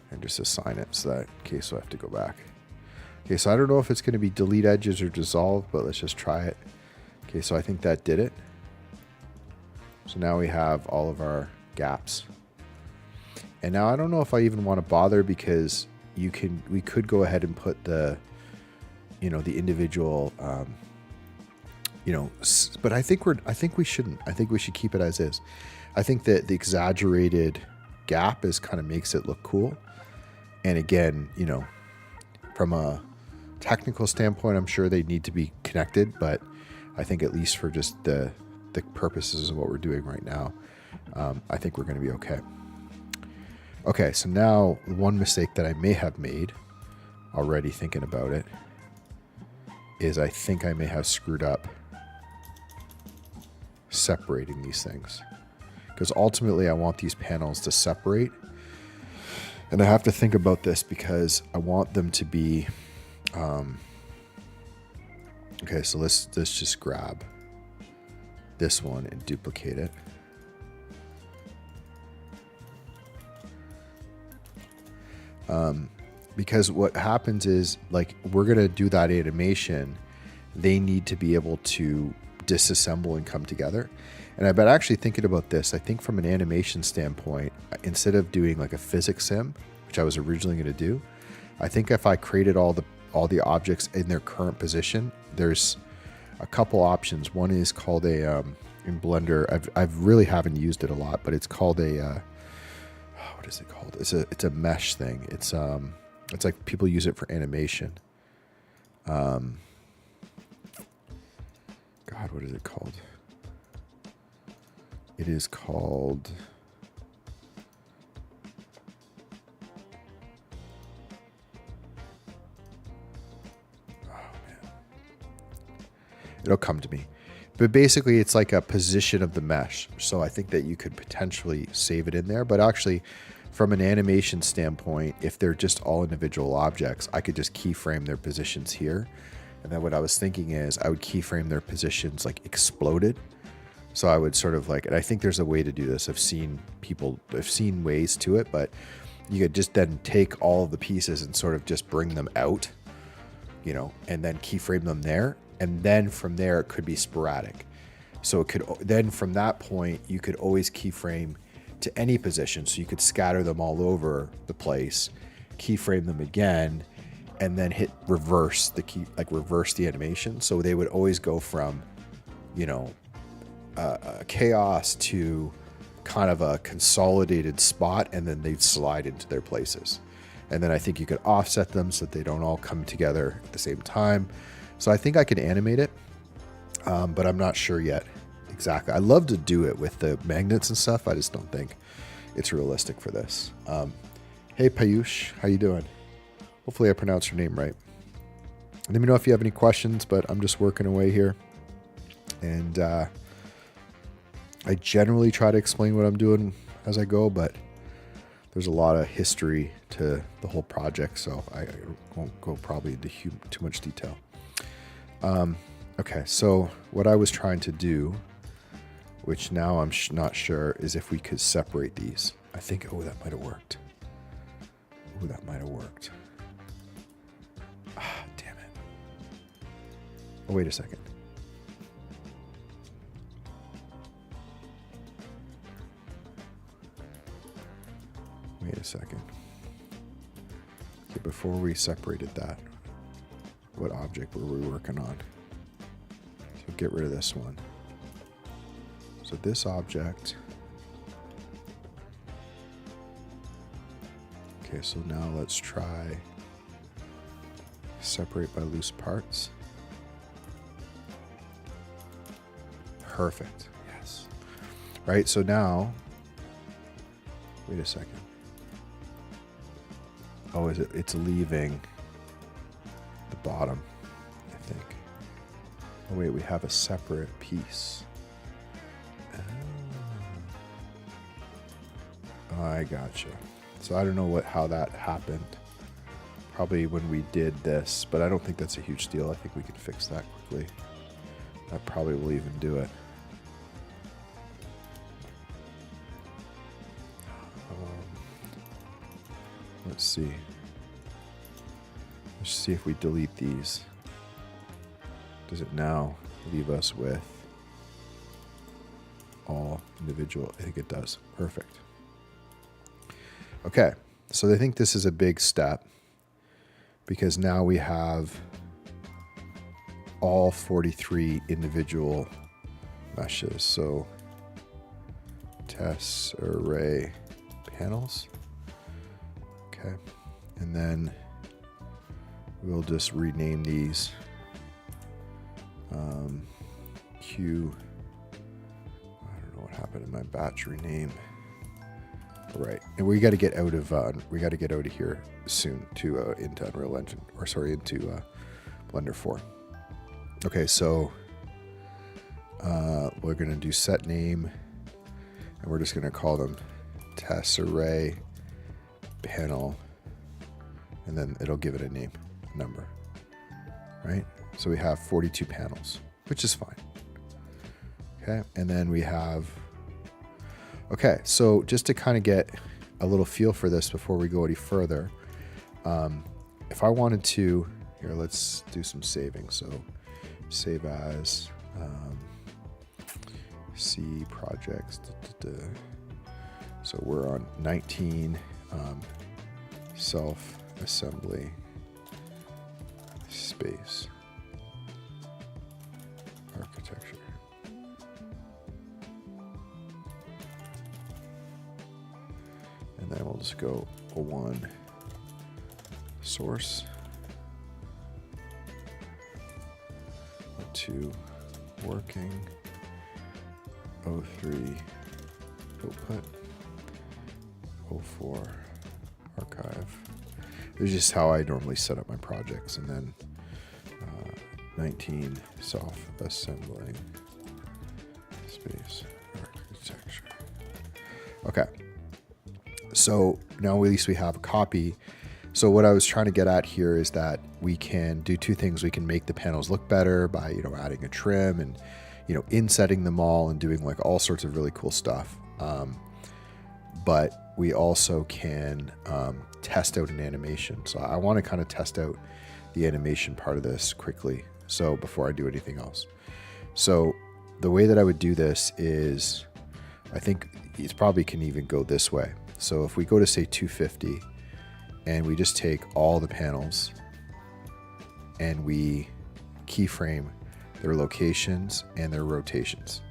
A: and just assign it so that in case I have to go back. Okay, so I don't know if it's going to be delete edges or dissolve, but let's just try it. Okay, so I think that did it. So now we have all of our gaps. And now I don't know if I even want to bother, because we could go ahead and put the, the individual, but I think we shouldn't. I think we should keep it as is. I think that the exaggerated gap kind of makes it look cool. And again, from a technical standpoint, I'm sure they need to be connected, but I think at least for just the purposes of what we're doing right now, I think we're going to be okay. Okay, so now one mistake that I may have made already thinking about it is I think I may have screwed up separating these things. Because ultimately I want these panels to separate. And I have to think about this because I want them to be... okay, so let's just grab this one and duplicate it. Because what happens is, like, we're going to do that animation. They need to be able to disassemble and come together. And I've been actually thinking about this. I think from an animation standpoint, instead of doing like a physics sim, which I was originally going to do, I think if I created all the objects in their current position, there's a couple options. One is called a in Blender. I've really haven't used it a lot, but it's called a what is it called? It's a mesh thing. It's like people use it for animation. God, what is it called? It is called... Oh, man. It'll come to me. But basically, it's like a position of the mesh. So I think that you could potentially save it in there. But actually, from an animation standpoint, if they're just all individual objects, I could just keyframe their positions here. And then what I was thinking is I would keyframe their positions like exploded. So I would sort of like, and I think there's a way to do this. I've seen ways to it, but you could just then take all of the pieces and sort of just bring them out, and then keyframe them there. And then from there, it could be sporadic. So it could, then from that point, you could always keyframe to any position. So you could scatter them all over the place, keyframe them again, and then hit reverse reverse the animation. So they would always go from, chaos to kind of a consolidated spot, and then they'd slide into their places. And then I think you could offset them so that they don't all come together at the same time. So I think I could animate it, but I'm not sure yet exactly. I love to do it with the magnets and stuff. I just don't think it's realistic for this. Hey Payush, how you doing? Hopefully I pronounced your name right. Let me know if you have any questions, but I'm just working away here. And I generally try to explain what I'm doing as I go, but there's a lot of history to the whole project, so I won't go probably into too much detail. Okay, so what I was trying to do, which now I'm not sure, is if we could separate these. I think, oh, that might have worked. Oh, that might have worked. Ah, damn it. Oh, wait a second. Wait a second. Okay, before we separated that, what object were we working on? So get rid of this one. So this object. Okay, so now let's try separate by loose parts. Perfect. Yes. Right, so now, wait a second. Oh, is it? It's leaving the bottom, I think. Oh, wait, we have a separate piece. Oh, I gotcha. So I don't know how that happened. Probably when we did this, but I don't think that's a huge deal. I think we can fix that quickly. That probably will even do it. Let's see. Let's see if we delete these. Does it now leave us with all individual? I think it does. Perfect. Okay, so I think this is a big step because now we have all 43 individual meshes. So test array panels. Okay, and then we'll just rename these Q. I don't know what happened in my batch rename. All right, and we got to get out of here soon to into Unreal Engine, or sorry, into Blender 4. Okay, so we're gonna do set name, and we're just gonna call them test array panel, and then it'll give it a name, number, right? So we have 42 panels, which is fine. Okay, and then we have, okay, so just to kind of get a little feel for this before we go any further, if I wanted to, here, let's do some saving. So save as, C projects, so we're on 19, self-assembly space architecture. And then we'll just go 01 source, 02 working, 03 output, 04 archive. This is just how I normally set up my projects. And then 19 self-assembling space architecture. Okay. So now at least we have a copy. So what I was trying to get at here is that we can do two things. We can make the panels look better by, adding a trim and, insetting them all and doing like all sorts of really cool stuff. But we also can test out an animation. So I want to kind of test out the animation part of this quickly. So before I do anything else. So the way that I would do this is, I think it probably can even go this way. So if we go to say 250 and we just take all the panels and we keyframe their locations and their rotations,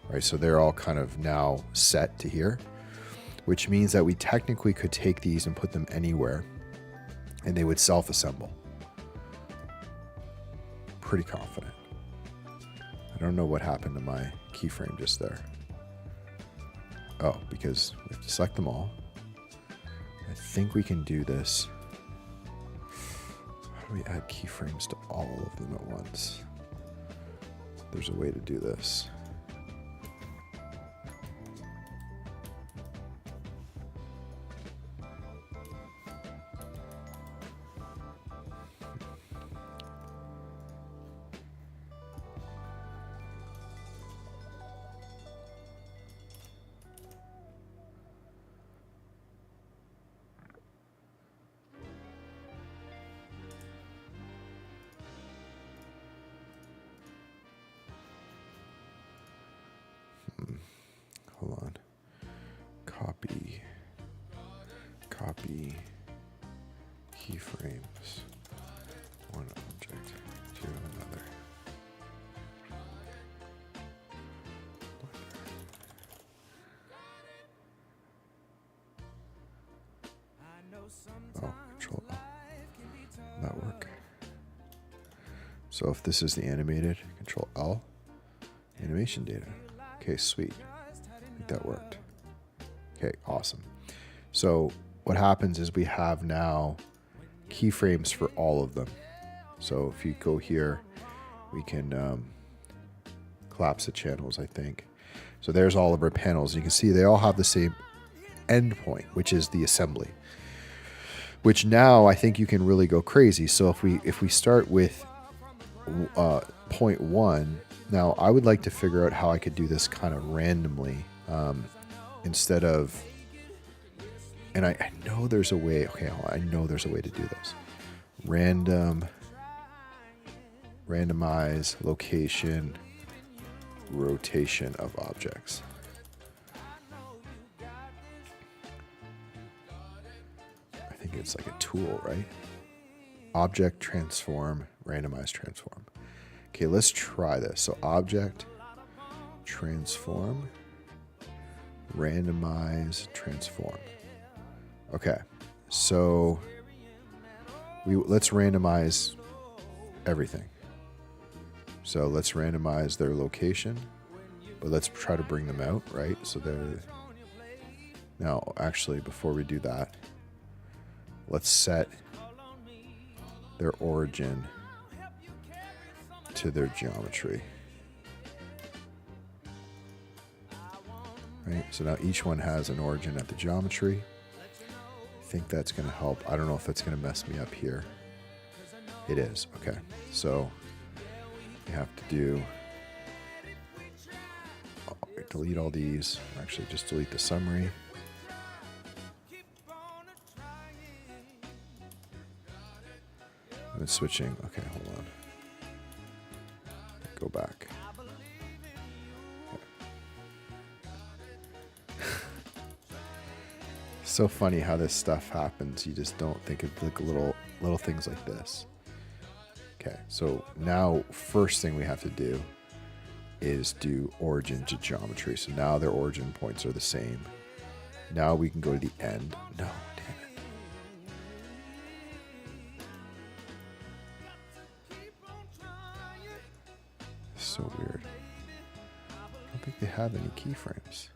A: right? So they're all kind of now set to here, which means that we technically could take these and put them anywhere and they would self-assemble. Pretty confident. I don't know what happened to my keyframe just there. Oh, because we have to select them all. I think we can do this. How do we add keyframes to all of them at once? There's a way to do this. So if this is the animated, Control L, animation data. Okay, sweet. I think that worked. Okay, awesome. So what happens is we have now keyframes for all of them. So if you go here, we can collapse the channels, I think. So there's all of our panels. You can see they all have the same endpoint, which is the assembly. Which now I think you can really go crazy. So if we start with point 1, now I would like to figure out how I could do this kind of randomly instead of, and I know there's a way. Okay, I know there's a way to do this. Randomize location, rotation of objects. I think it's like a tool, right? Object transform, randomize transform. Okay, let's try this. So object transform, randomize transform. Okay, so let's randomize everything. So let's randomize their location, but let's try to bring them out, right? So they're, now actually before we do that, let's set their origin to their geometry. Right, so now each one has an origin at the geometry. I think that's going to help. I don't know if that's going to mess me up here. It is. Okay, so we have to do, delete all these. Actually, just delete the summary. And it's switching. Okay, hold on. Go back. So funny how this stuff happens. You just don't think of like little things like this. Okay, so now first thing we have to do is do origin to geometry. So now their origin points are the same. Now we can go to the end. No, damn it. So weird. I don't think they have any keyframes.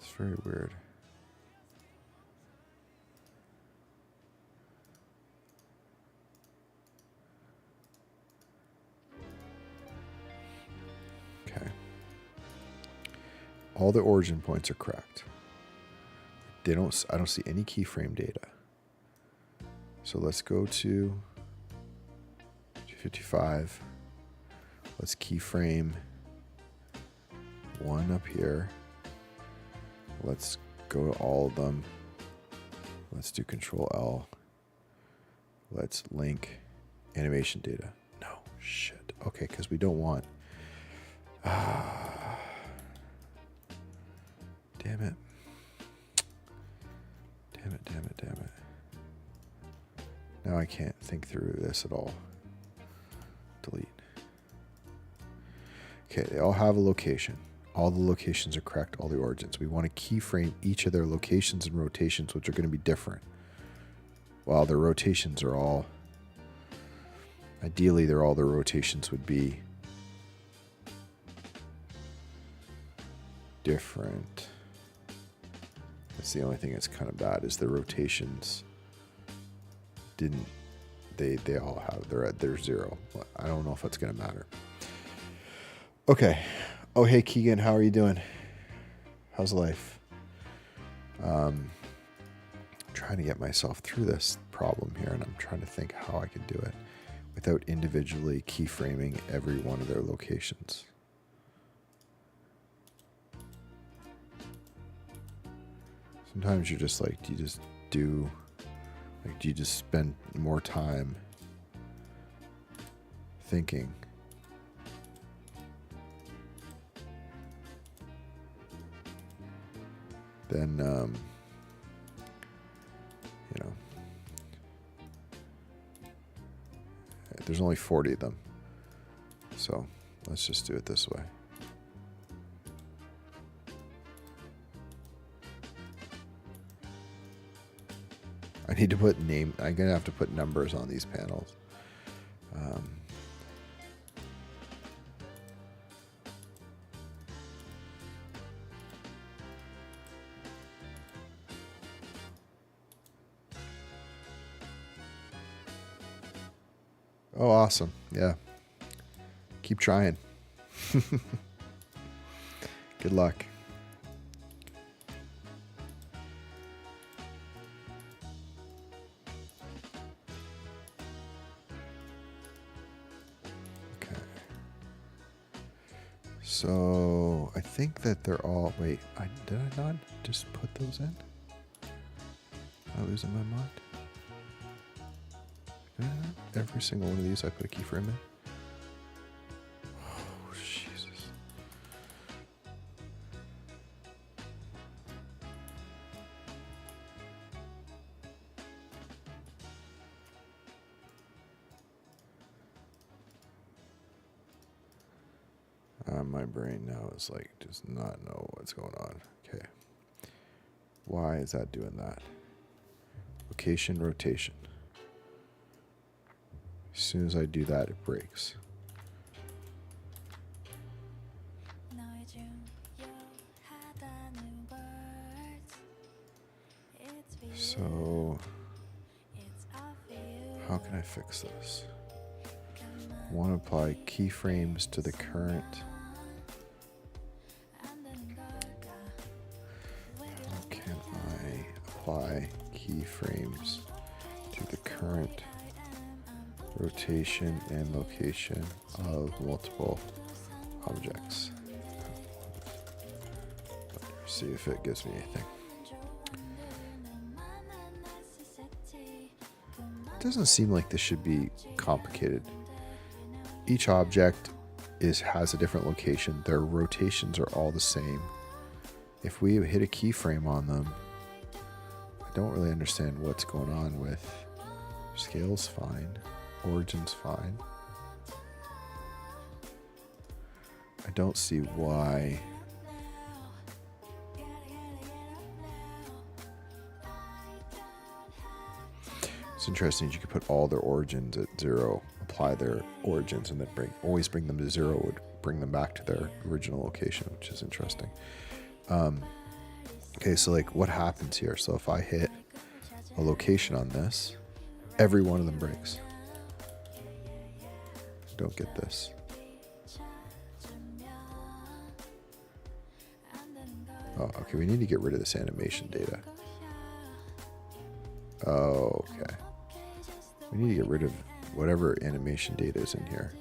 A: It's very weird. Okay. All the origin points are correct. I don't see any keyframe data. So let's go to 255. Let's keyframe 1 up here. Let's go to all of them. Let's do Control L. Let's link animation data. No, shit. Okay, because we don't want. Damn it. Damn it, damn it, damn it. Now I can't think through this at all. Delete. Okay, they all have a location. All the locations are correct, all the origins. We want to keyframe each of their locations and rotations, which are going to be different. While their rotations are all, ideally, their rotations would be different. That's the only thing that's kind of bad is the rotations didn't, they all have, they're 0. I don't know if that's going to matter. Okay. Oh, hey, Keegan, how are you doing? How's life? Trying to get myself through this problem here, and I'm trying to think how I could do it without individually keyframing every one of their locations. Sometimes you're just like, do you just spend more time thinking? Then, you know, there's only 40 of them. So let's just do it this way. I need to put name. I'm gonna have to put numbers on these panels. Oh, awesome. Yeah. Keep trying. Good luck. Okay. So I think that they're all, wait, did I not just put those in? Am I losing my mind? Every single one of these I put a keyframe in. Oh, Jesus. My brain now is like, does not know what's going on. Okay. Why is that doing that? Location, rotation. As soon as I do that, it breaks. So, how can I fix this? I want to apply keyframes to the current. How can I apply keyframes to the current rotation and location of multiple objects? Let's see if it gives me anything. It doesn't seem like this should be complicated. Each object has a different location. Their rotations are all the same. If we hit a keyframe on them, I don't really understand what's going on with scale's fine, origin's fine. I don't see why. It's interesting. You could put all their origins at 0, apply their origins, and then always bring them to 0 would bring them back to their original location, which is interesting. Okay, so like what happens here? So if I hit a location on this, every one of them breaks. Don't get this. Oh, okay, we need to get rid of this animation data. Oh, okay. We need to get rid of whatever animation data is in here.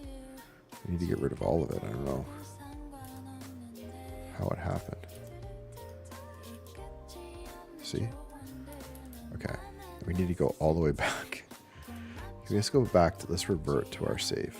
A: We need to get rid of all of it. I don't know how it happened. See? Okay. We need to go all the way back. Let's go back to, let's revert to our save.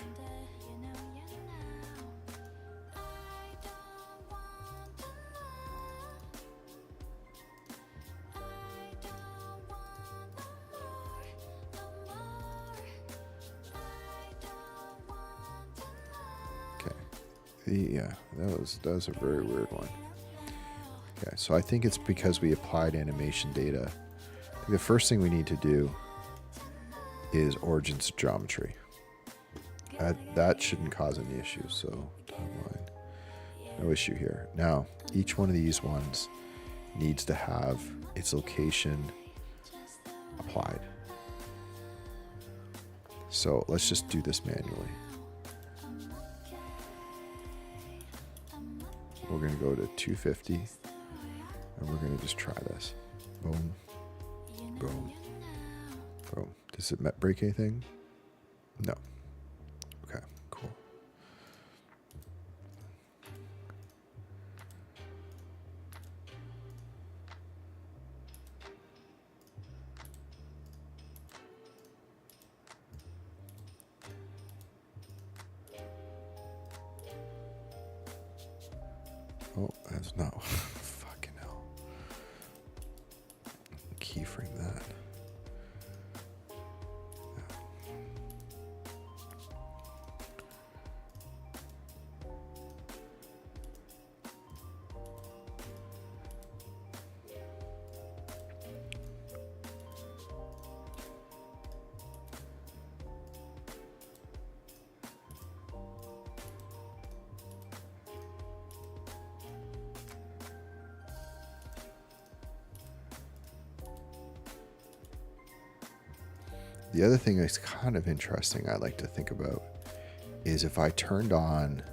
A: Yeah, that was a very weird one. Okay, so I think it's because we applied animation data. I think the first thing we need to do is origins geometry. That shouldn't cause any issues, so timeline, no issue here. Now, each one of these ones needs to have its location applied. So let's just do this manually. We're going to go to 250, and we're going to just try this. Boom, boom, boom. Does it break anything? No. Okay, cool. Oh, that's not fucking hell. Keyframe that. The other thing that's kind of interesting I like to think about is if I turned on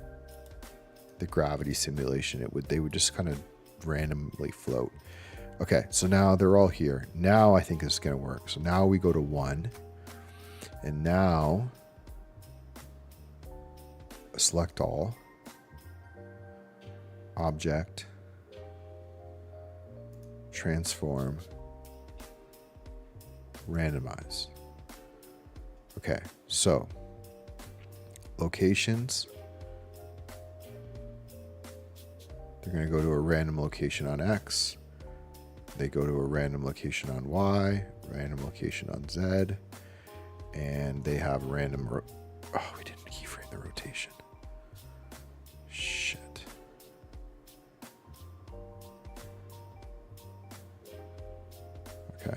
A: the gravity simulation, they would just kind of randomly float. Okay, so now they're all here. Now I think this is going to work. So now we go to 1, and now select all, object, transform, randomize. Okay, so locations, they're going to go to a random location on X. They go to a random location on Y, random location on Z, and they have random... oh, we didn't keyframe the rotation. Shit. Okay.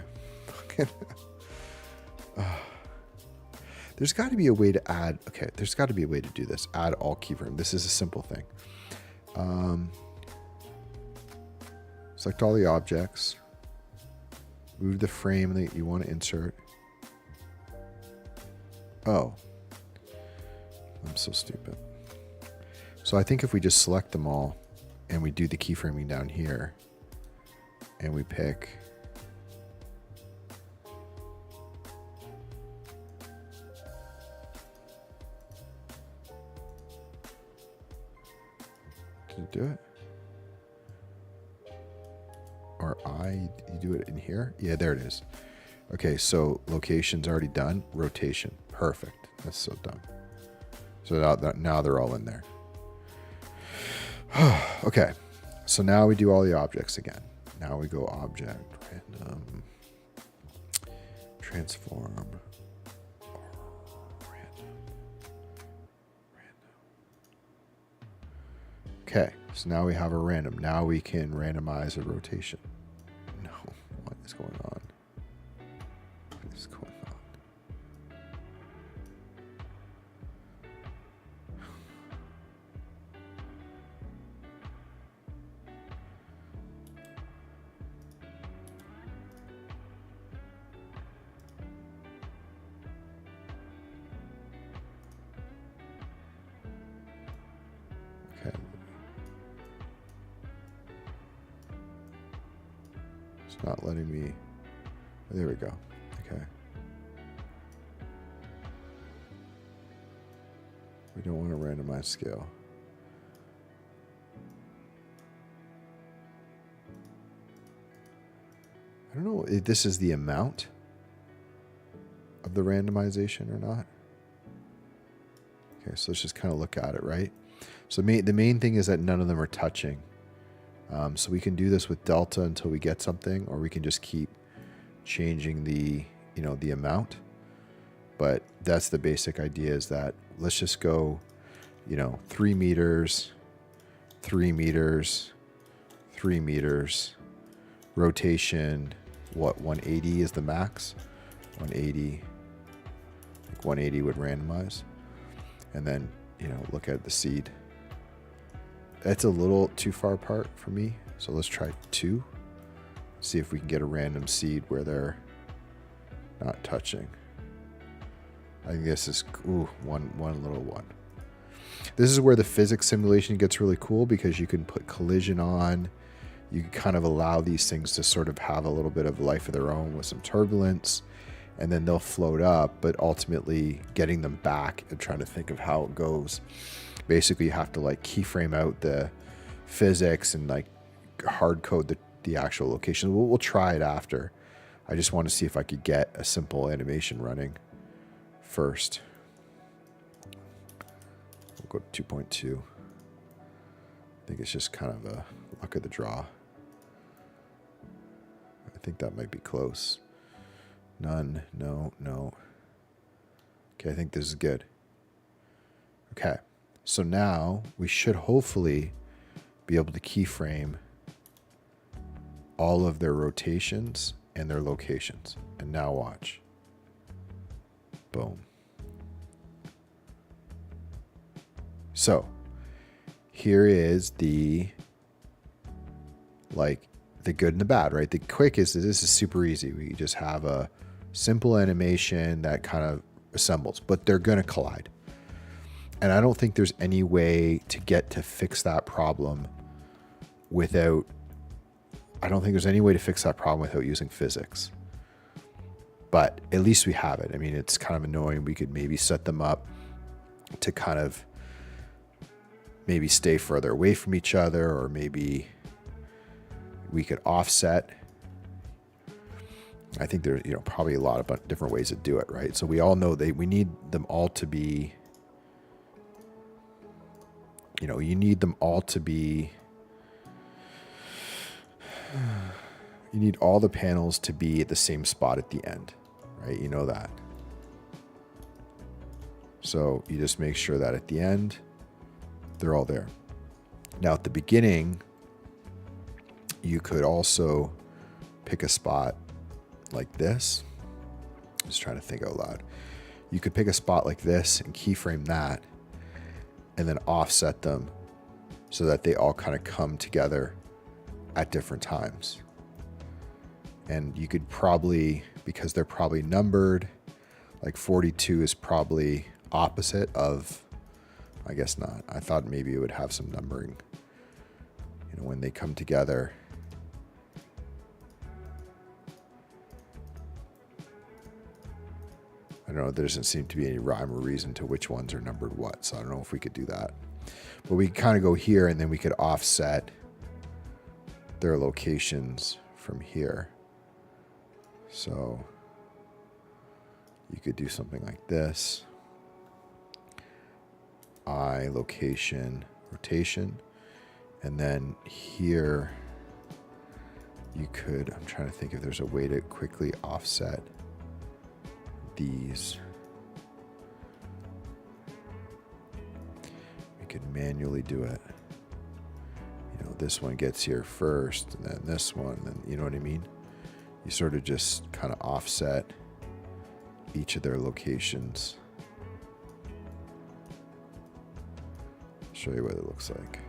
A: There's got to be a way to add... okay, there's got to be a way to do this. Add all keyframe. This is a simple thing. Select all the objects. Move the frame that you want to insert. Oh. I'm so stupid. So I think if we just select them all and we do the keyframing down here and we pick... did it do it? Or you do it in here? Yeah, there it is. Okay, so location's already done. Rotation. Perfect. That's so dumb. So now they're all in there. Okay, so now we do all the objects again. Now we go object, random, transform, random. Okay, so now we have a random. Now we can randomize a rotation. No, what is going on? What is going on? Okay. It's not letting me. Oh, there we go. Okay. We don't want to randomize scale. I don't know if this is the amount of the randomization or not. Okay, so let's just kind of look at it, right? So the main thing is that none of them are touching. So we can do this with delta until we get something, or we can just keep changing the amount. But that's the basic idea, is that let's just go, 3 meters, 3 meters, 3 meters, rotation, what, 180 is the max? 180, like 180 would randomize. And then, look at the seed. That's a little too far apart for me. So let's try 2. See if we can get a random seed where they're not touching. I think this is, one little one. This is where the physics simulation gets really cool, because you can put collision on. You can kind of allow these things to sort of have a little bit of life of their own with some turbulence, and then they'll float up, but ultimately getting them back and trying to think of how it goes. Basically, you have to keyframe out the physics and hard code the actual location. We'll try it after. I just want to see if I could get a simple animation running first. We'll go to 2.2. I think it's just kind of a luck of the draw. I think that might be close. None. No. Okay, I think this is good. Okay, so now we should hopefully be able to keyframe all of their rotations and their locations. And now watch. Boom. So here is the good and the bad, right? The quick is this is super easy. We just have a simple animation that kind of assembles, but they're going to collide. And I don't think there's any way to get to fix that problem without using physics. But at least we have it. I mean, it's kind of annoying. We could maybe set them up to kind of maybe stay further away from each other, or maybe we could offset. I think there's, probably a lot of different ways to do it, right? So we all know we need them all to be, you need all the panels to be at the same spot at the end, right? You know that. So you just make sure that at the end, they're all there. Now at the beginning, you could also pick a spot like this. Just trying to think out loud. You could pick a spot like this and keyframe that, and then offset them so that they all kind of come together at different times. And you could probably, because they're probably numbered, like 42 is probably opposite of, I guess not. I thought maybe it would have some numbering, when they come together. I don't know, there doesn't seem to be any rhyme or reason to which ones are numbered what, so I don't know if we could do that. But we kind of go here, and then we could offset their locations from here. So you could do something like this. I, location, rotation. And then here you could, I'm trying to think if there's a way to quickly offset these. We could manually do it. This one gets here first, and then this one, and you know what I mean? You sort of just kind of offset each of their locations. I'll show you what it looks like.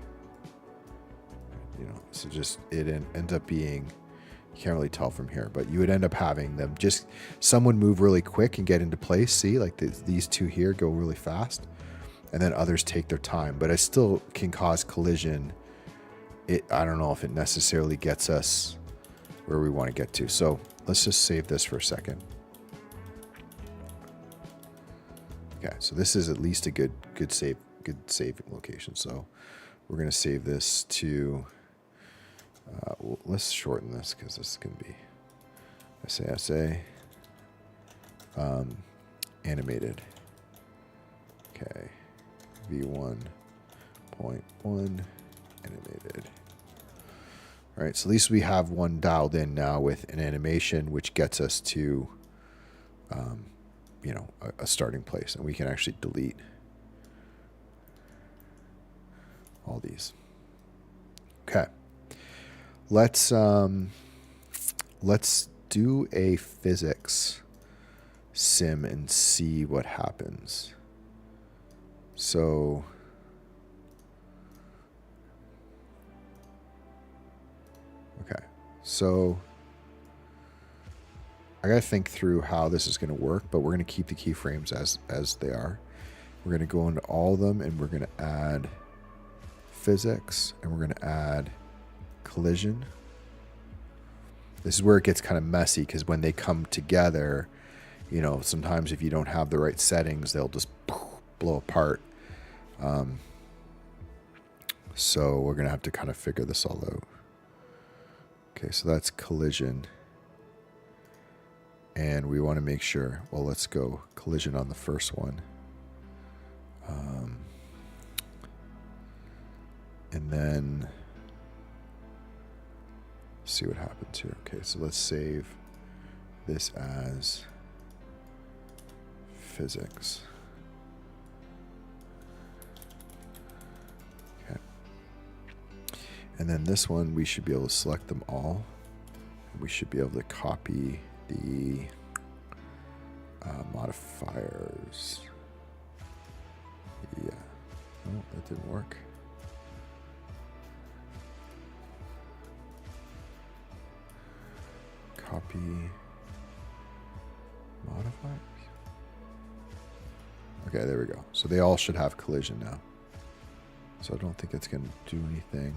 A: So just, it ends up being, you can't really tell from here, but you would end up having them just, someone move really quick and get into place. See, like these two here go really fast, and then others take their time, but it still can cause collision. I don't know if it necessarily gets us where we want to get to. So let's just save this for a second. Okay, so this is at least a good saving location. So we're going to save this to, let's shorten this because this is going to be SASA animated. Okay, v1.1 animated. All right, so at least we have one dialed in now with an animation, which gets us to, a starting place, and we can actually delete all these. Okay, let's do a physics sim and see what happens. So. Okay, so I gotta think through how this is gonna work, but we're gonna keep the keyframes as they are. We're gonna go into all of them, and we're gonna add physics, and we're gonna add collision. This is where it gets kind of messy, because when they come together, sometimes if you don't have the right settings, they'll just blow apart. So we're gonna have to kind of figure this all out. Okay, so that's collision. And we want to make sure, well, let's go collision on the first one. And then see what happens here. Okay, so let's save this as physics. And then this one, we should be able to select them all. We should be able to copy the modifiers. Yeah. Oh, that didn't work. Copy. Okay, there we go. So they all should have collision now. So I don't think it's going to do anything.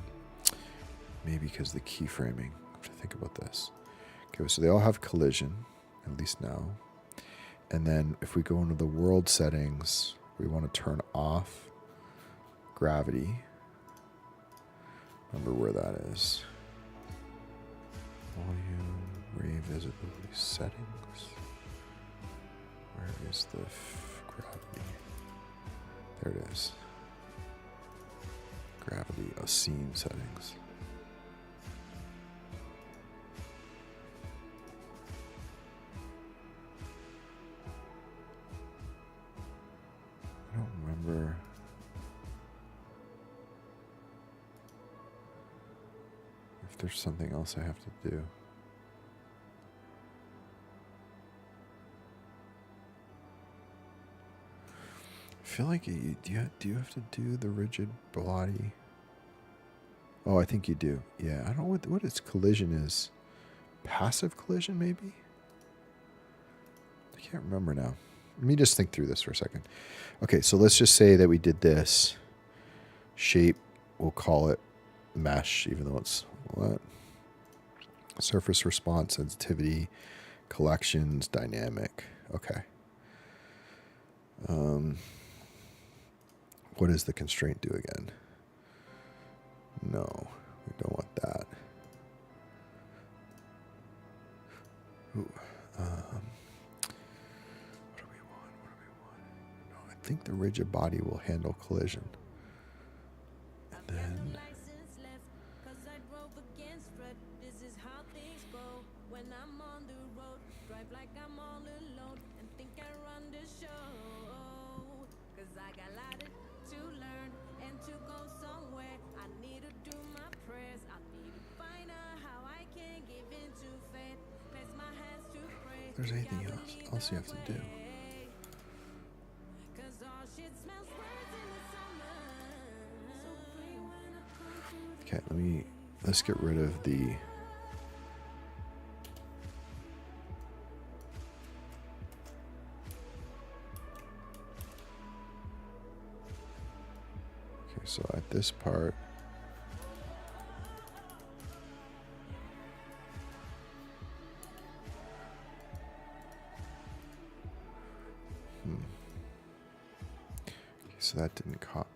A: Maybe because the keyframing. I have to think about this. Okay, so they all have collision, at least now. And then if we go into the world settings, we want to turn off gravity. Remember where that is. Volume, ray visibility settings. Where is the gravity? There it is. Gravity, scene settings. I don't remember. If there's something else I have to do. I feel like do you have to do the rigid body? Oh, I think you do. Yeah, I don't know what its collision is. Passive collision, maybe? I can't remember now. Let me just think through this for a second. Okay, so let's just say that we did this. Shape, we'll call it mesh, even though it's what? Surface response, sensitivity, collections, dynamic. Okay. What does the constraint do again? No, we don't want that. Ooh, what do we want? What do we want? No, I think the rigid body will handle collision. And then if there's anything else you have to do. Okay, let's get rid of the okay, so at this part so that didn't copy.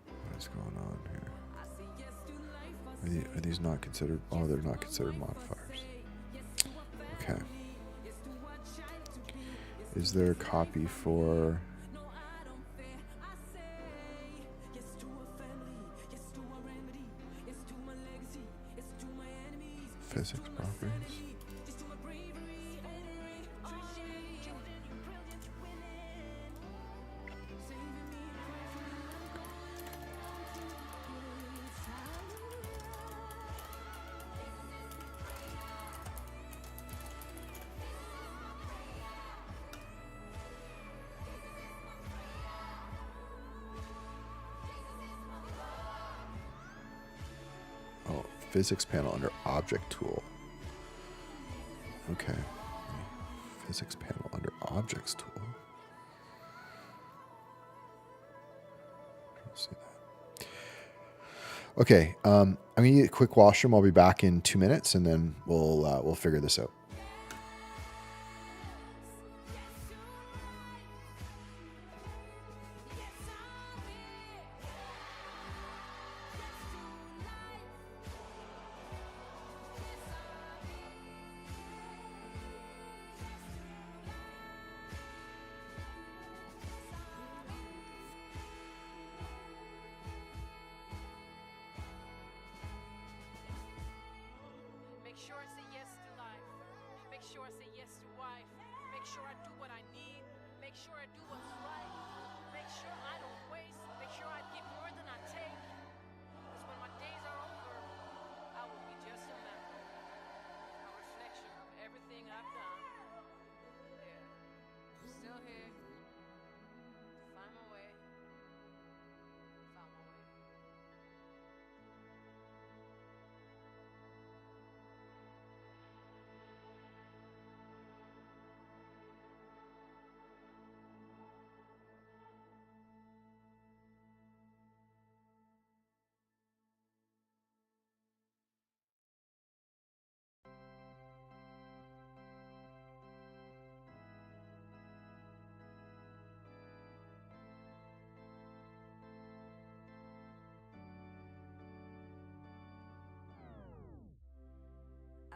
A: What is going on here? Are these not considered? Oh, they're not considered modifiers. Okay. Is there a copy for physics properties? Oh, physics panel under object tool. Okay. Physics panel under objects tool. I don't see that. Okay. I'm gonna need a quick washroom. I'll be back in 2 minutes, and then we'll figure this out.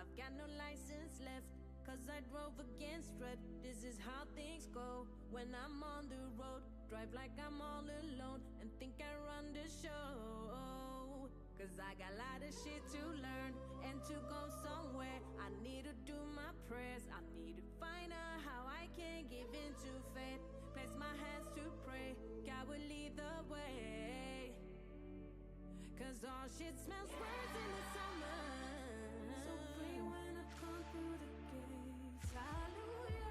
B: I've got no license left, cause I drove against red. This is how things go when I'm on the road. Drive like I'm all alone and think I run the show. Cause I got a lot of shit to learn and to go somewhere. I need to do my prayers. I need to find out how I can give into faith. Place my hands to pray, God will lead the way. Cause all shit smells worse in the summer. So free when I come through the gates. Hallelujah.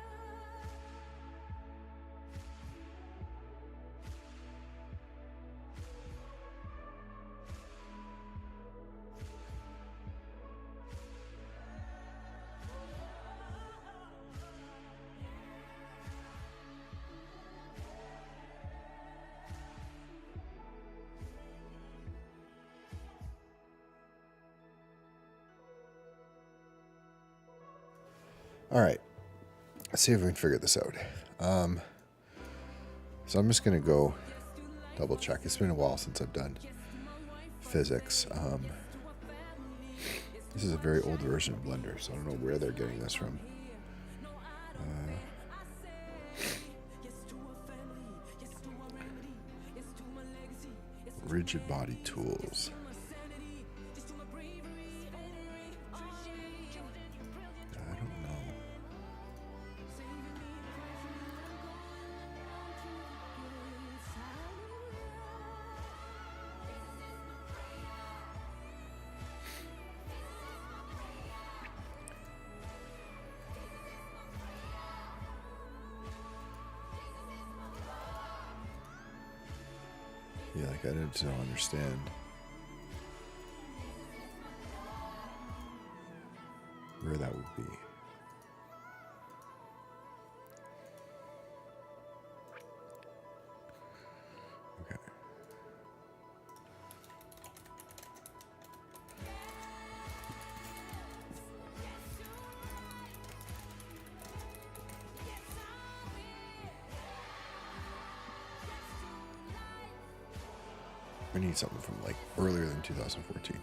A: All right, let's see if we can figure this out. So I'm just going to go double check. It's been a while since I've done physics. This is a very old version of Blender, so I don't know where they're getting this from. Rigid body tools. I don't know. Yeah, like I don't understand where that would be. Okay. We need something from like earlier than 2014.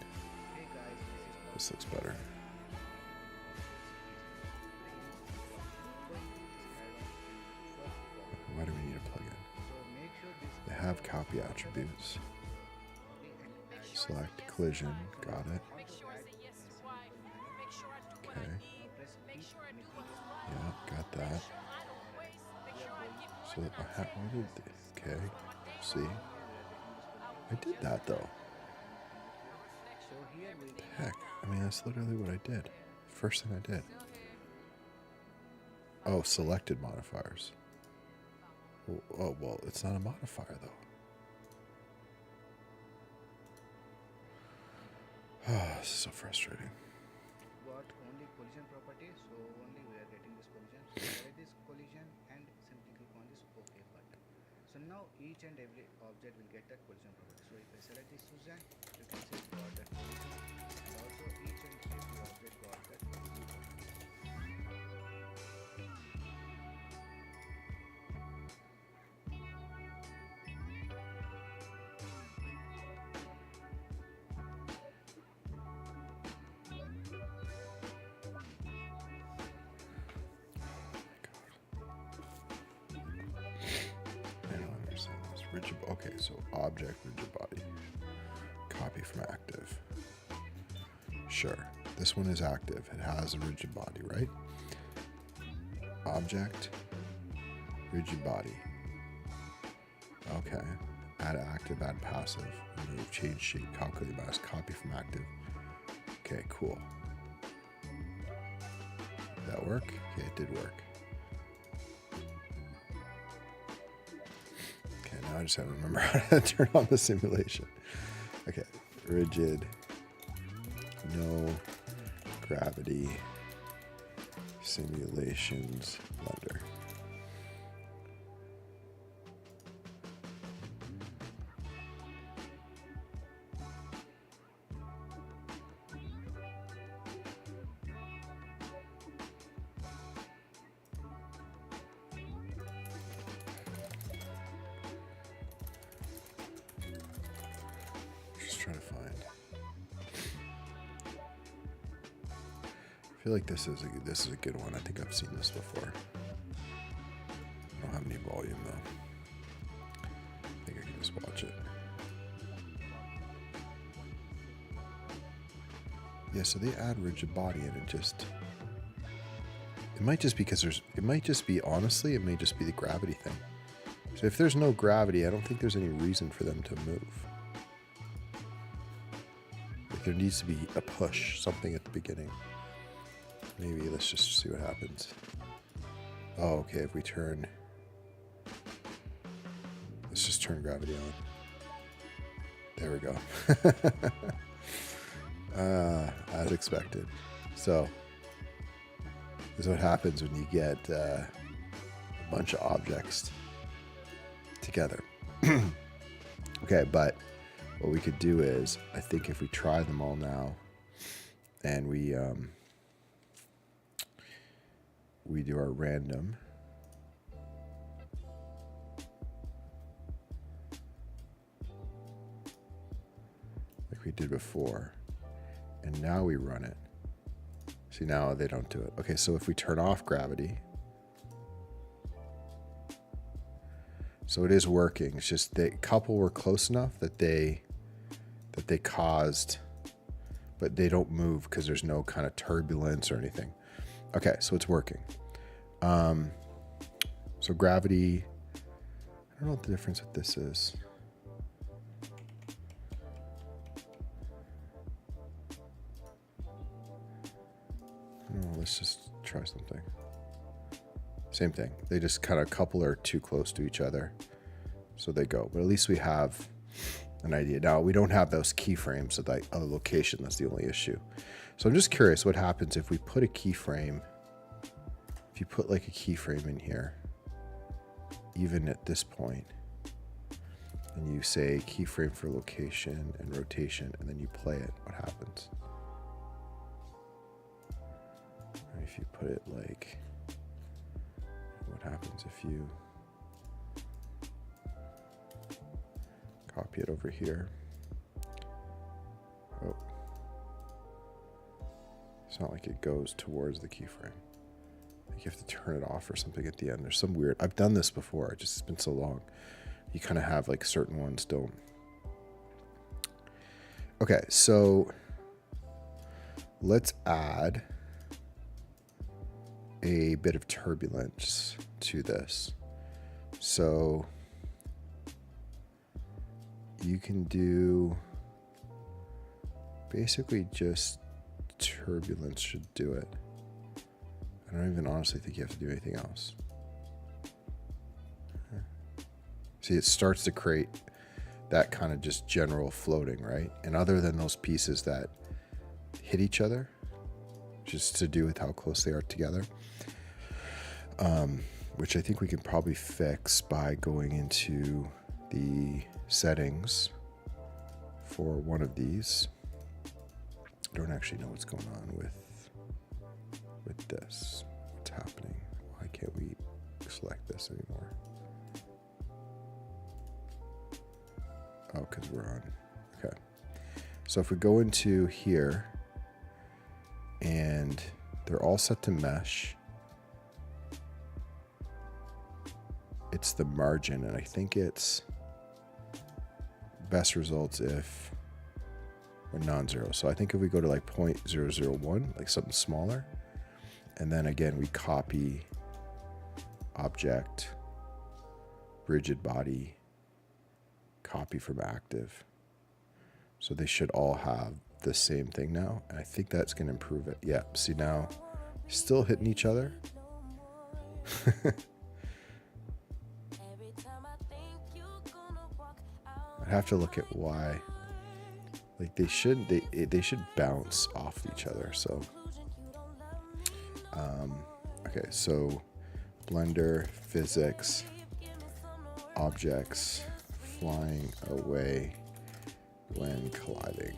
A: This looks better. Why do we need a plugin? They have copy attributes. Select collision. Got it. Okay. Yeah, got that. So what did okay. See. I did that though. What the heck? I mean, that's literally what I did. First thing I did. Oh, selected modifiers. Oh, well, it's not a modifier though. Oh, this is so frustrating.
C: Got only collision property, so only we are getting this collision. So select this collision and simply click on this OK button. So now each and every object will get that collision property. So if I select this Susan, you can see it got that collision, and also each and every object got that collision property.
A: I don't understand this. Rigid. Okay, so object, rigid body. Copy from active. Sure. This one is active. It has a rigid body, right? Object, rigid body. Okay. Add active, add passive. Remove, change shape, calculate mask, copy from active. Okay, cool. Did that work? Okay, it did work. Okay, now I just have to remember how to turn on the simulation. Okay, rigid, no gravity, simulations, Blender. Just trying to find. I feel like this is a good one. I think I've seen this before. I don't have any volume though. I think I can just watch it. Yeah, so they add rigid body and it might just be because it might just be the gravity thing. So if there's no gravity, I don't think there's any reason for them to move. Like there needs to be a push, something at the beginning. Maybe let's just see what happens. Oh, okay, if we turn... Let's just turn gravity on. There we go. As expected. So, this is what happens when you get a bunch of objects together. Okay, but what we could do is, I think if we try them all now, and we do our random, like we did before, and now we run it. See, now they don't do it. Okay, so if we turn off gravity, so it is working. It's just the couple were close enough that they caused, but they don't move because there's no kind of turbulence or anything. Okay, so it's working. So gravity, I don't know what the difference with this is. No, let's just try something. Same thing. They just kind of couple are too close to each other, so they go. But at least we have an idea. Now, we don't have those keyframes at the other location. That's the only issue. So I'm just curious what happens if we put a keyframe. If you put like a keyframe in here, even at this point, and you say keyframe for location and rotation, and then you play it, what happens? And if you put it like, what happens if you copy it over here? Oh, it's not like it goes towards the keyframe. You have to turn it off or something at the end. There's some weird, I've done this before, it just has been so long. You kind of have like certain ones don't. Okay, so let's add a bit of turbulence to this. So you can do basically just turbulence should do it. I don't even honestly think you have to do anything else. See, it starts to create that kind of just general floating, right? And other than those pieces that hit each other, just to do with how close they are together, which I think we can probably fix by going into the settings for one of these. I don't actually know what's going on with this. What's happening? Why can't we select this anymore? Oh, because we're on. Okay. So if we go into here and they're all set to mesh, it's the margin, and I think it's best results if we're non-zero. So I think if we go to like 0.001, like something smaller, and then again we copy object, rigid body, copy from active. So they should all have the same thing now, and I think that's going to improve it. Yeah, see now, still hitting each other. I'd have to look at why. Like they should bounce off each other. So, okay, so Blender physics objects flying away when colliding.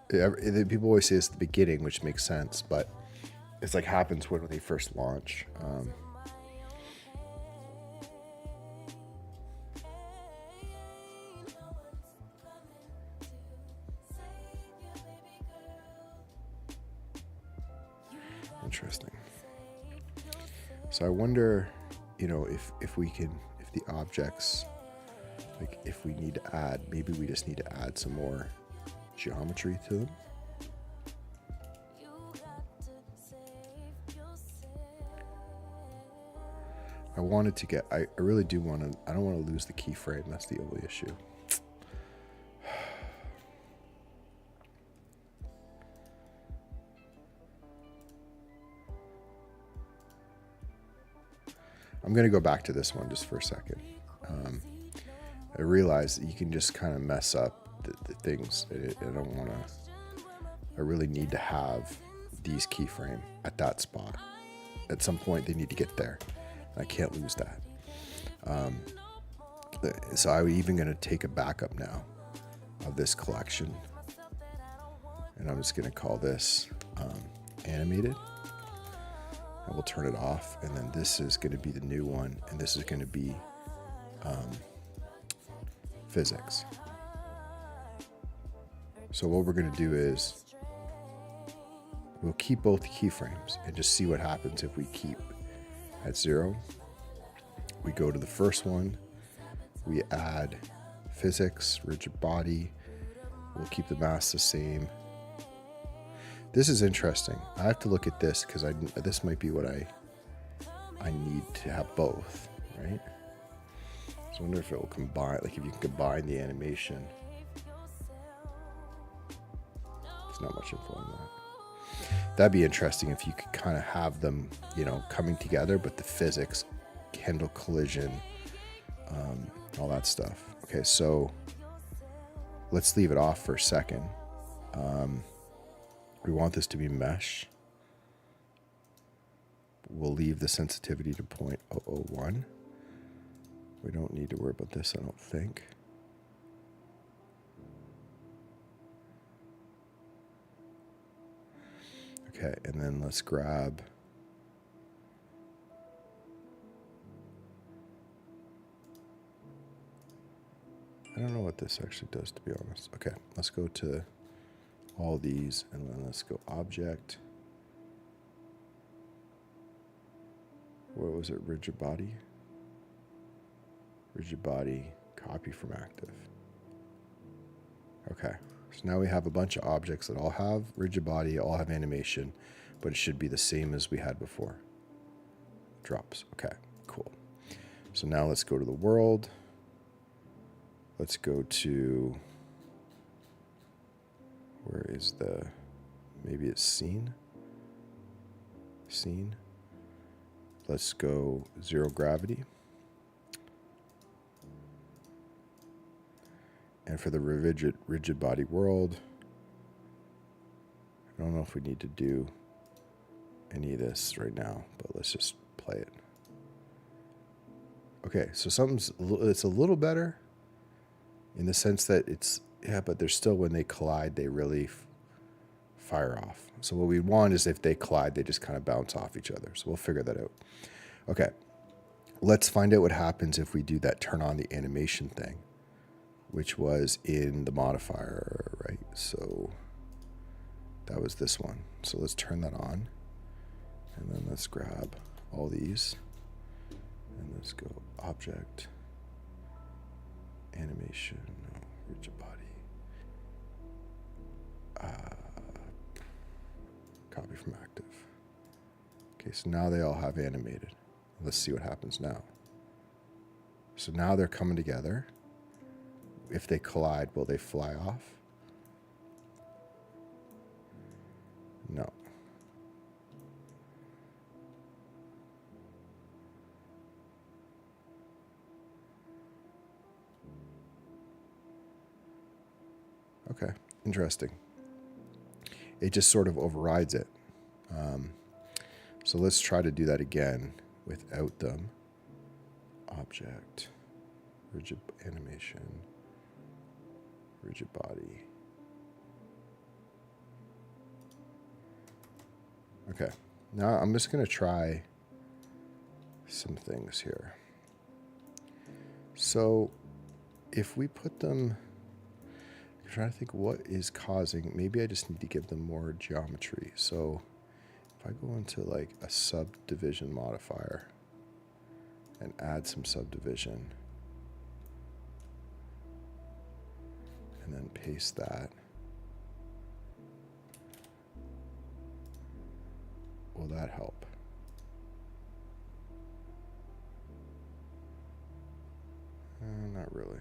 A: People always say it's the beginning, which makes sense, but it's like happens when they first launch. Interesting. So I wonder, if we can, if the objects, like if we need to add, maybe we just need to add some more geometry to them. I wanted to get, I really do want to, I don't want to lose the keyframe. That's the only issue. I'm going to go back to this one just for a second. I realize that you can just kind of mess up the things. I don't want to, I really need to have these keyframe at that spot. At some point, they need to get there. I can't lose that. So I'm even going to take a backup now of this collection. And I'm just going to call this animated. I will turn it off. And then this is going to be the new one. And this is going to be physics. So what we're going to do is we'll keep both keyframes and just see what happens if we keep at 0. We go to the first one, we add physics, rigid body, we'll keep the mass the same. This is interesting. I have to look at this because this might be what I need to have both, right? So I wonder if it will combine, like if you can combine the animation. There's not much info on that. That'd be interesting if you could kind of have them, coming together, but the physics, handle collision, all that stuff. Okay, so let's leave it off for a second. We want this to be mesh. We'll leave the sensitivity to 0.001. We don't need to worry about this, I don't think. Okay, and then let's grab I don't know what this actually does, to be honest. Okay, let's go to all these and then let's go object. What was it? Rigid body? Rigid body, copy from active. Okay, so now we have a bunch of objects that all have rigid body, all have animation, but it should be the same as we had before. Drops. Okay, cool. So now let's go to the world. Let's go to, where is maybe it's scene. Scene. Let's go 0 gravity. And for the rigid body world, I don't know if we need to do any of this right now, but let's just play it. Okay, so it's a little better in the sense that but they're still, when they collide, they really fire off. So what we want is if they collide, they just kind of bounce off each other. So we'll figure that out. Okay, let's find out what happens if we do that turn on the animation thing, which was in the modifier, right? So that was this one. So let's turn that on. And then let's grab all these. And let's go object, animation, no, rigid body. Copy from active. Okay, so now they all have animated. Let's see what happens now. So now they're coming together. If they collide, will they fly off? No. Okay, interesting. It just sort of overrides it. So let's try to do that again without them. Object, rigid animation, rigid body. Okay, now I'm just going to try some things here. So if we put them, I'm trying to think what is causing, maybe I just need to give them more geometry. So if I go into like a subdivision modifier and add some subdivision and then paste that, will that help? Not really.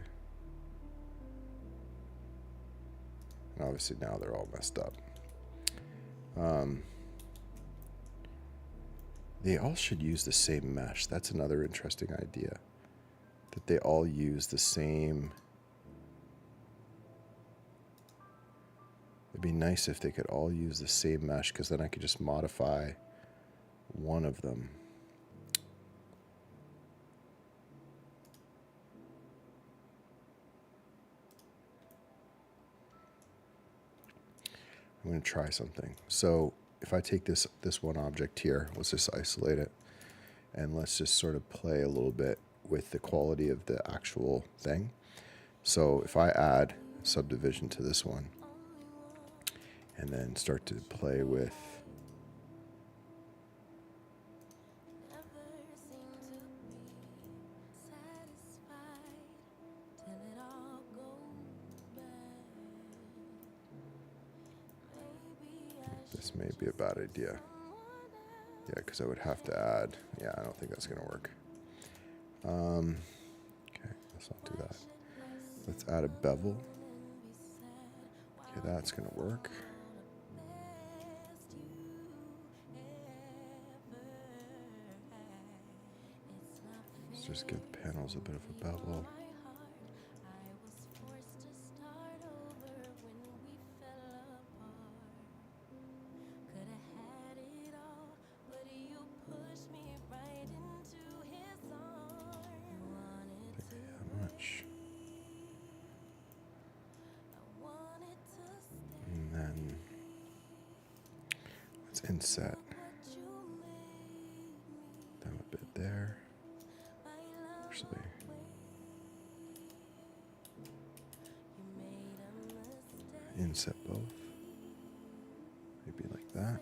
A: And obviously now they're all messed up. They all should use the same mesh. That's another interesting idea. That they all use the same. It'd be nice if they could all use the same mesh, because then I could just modify one of them. I'm going to try something. So if I take this one object here, let's just isolate it, and let's just sort of play a little bit with the quality of the actual thing. So if I add subdivision to this one, and then start to play with this, may be a bad idea. Yeah, because I would have to add. Yeah, I don't think that's going to work. Okay, let's not do that. Let's add a bevel. Okay, that's going to work. Let's just give the panels a bit of a bevel. And then let's inset them a bit there. Actually, inset both. Maybe like that.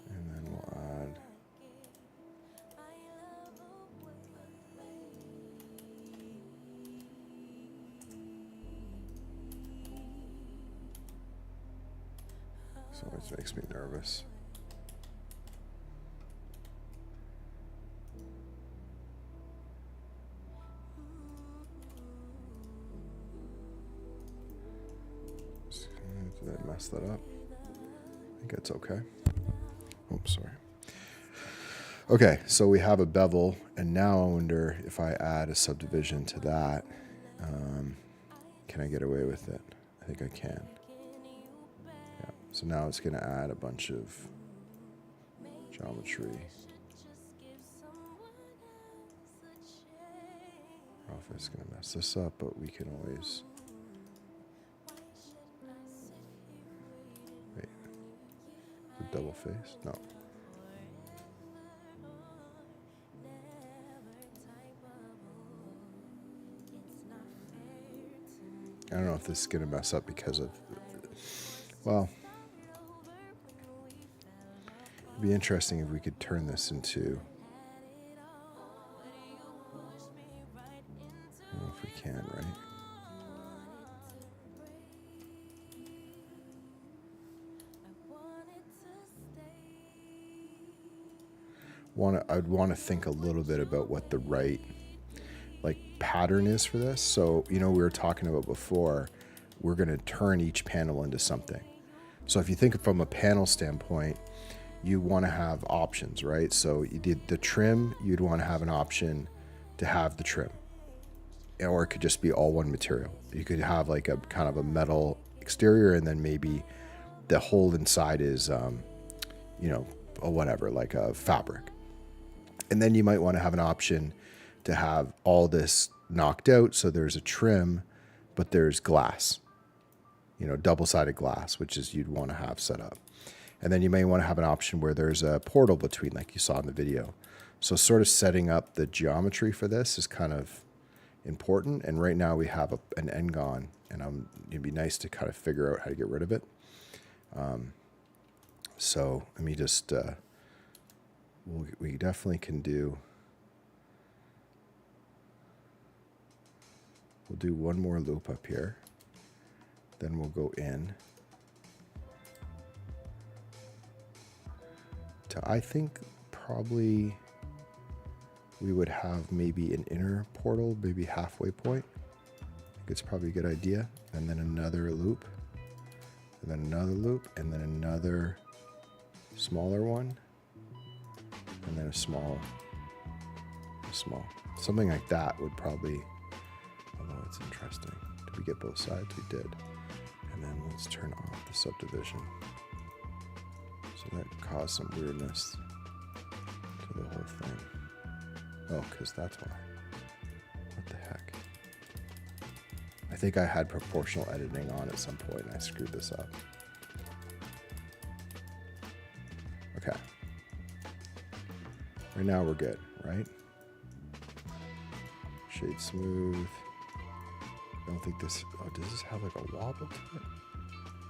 A: And then we'll add so it makes me nervous. Did I mess that up? I think it's okay. Oh, sorry. Okay, so we have a bevel, and now I wonder if I add a subdivision to that, can I get away with it? I think I can. Yeah. So now it's going to add a bunch of geometry. I don't know if it's going to mess this up, but we can always. Wait. The double face? No. I don't know if this is going to mess up because of, well, it'd be interesting if we could turn this into, I don't know if we can, right? I'd want to think a little bit about what the right pattern is for this. So, we were talking about before, we're going to turn each panel into something. So if you think from a panel standpoint, you want to have options, right? So you did the trim, you'd want to have an option to have the trim, or it could just be all one material. You could have like a kind of a metal exterior, and then maybe the whole inside is, or whatever, like a fabric. And then you might want to have an option to have all this knocked out, so there's a trim, but there's glass, double-sided glass, which is you'd want to have set up. And then you may want to have an option where there's a portal between, like you saw in the video. So sort of setting up the geometry for this is kind of important. And right now we have an end gone, and it'd be nice to kind of figure out how to get rid of it. So let me just, we definitely can do, we'll do one more loop up here. Then we'll go in to, I think probably we would have maybe an inner portal, maybe halfway point. I think it's probably a good idea. And then another loop, and then another loop, and then another smaller one, and then a small. Something like that would probably, although it's interesting. Did we get both sides? We did. And then let's turn off the subdivision. So that caused some weirdness to the whole thing. Oh, because that's why. What the heck? I think I had proportional editing on at some point and I screwed this up. Okay. Right now we're good, right? Shade smooth. I don't think this, oh, does this have like a wobble to it?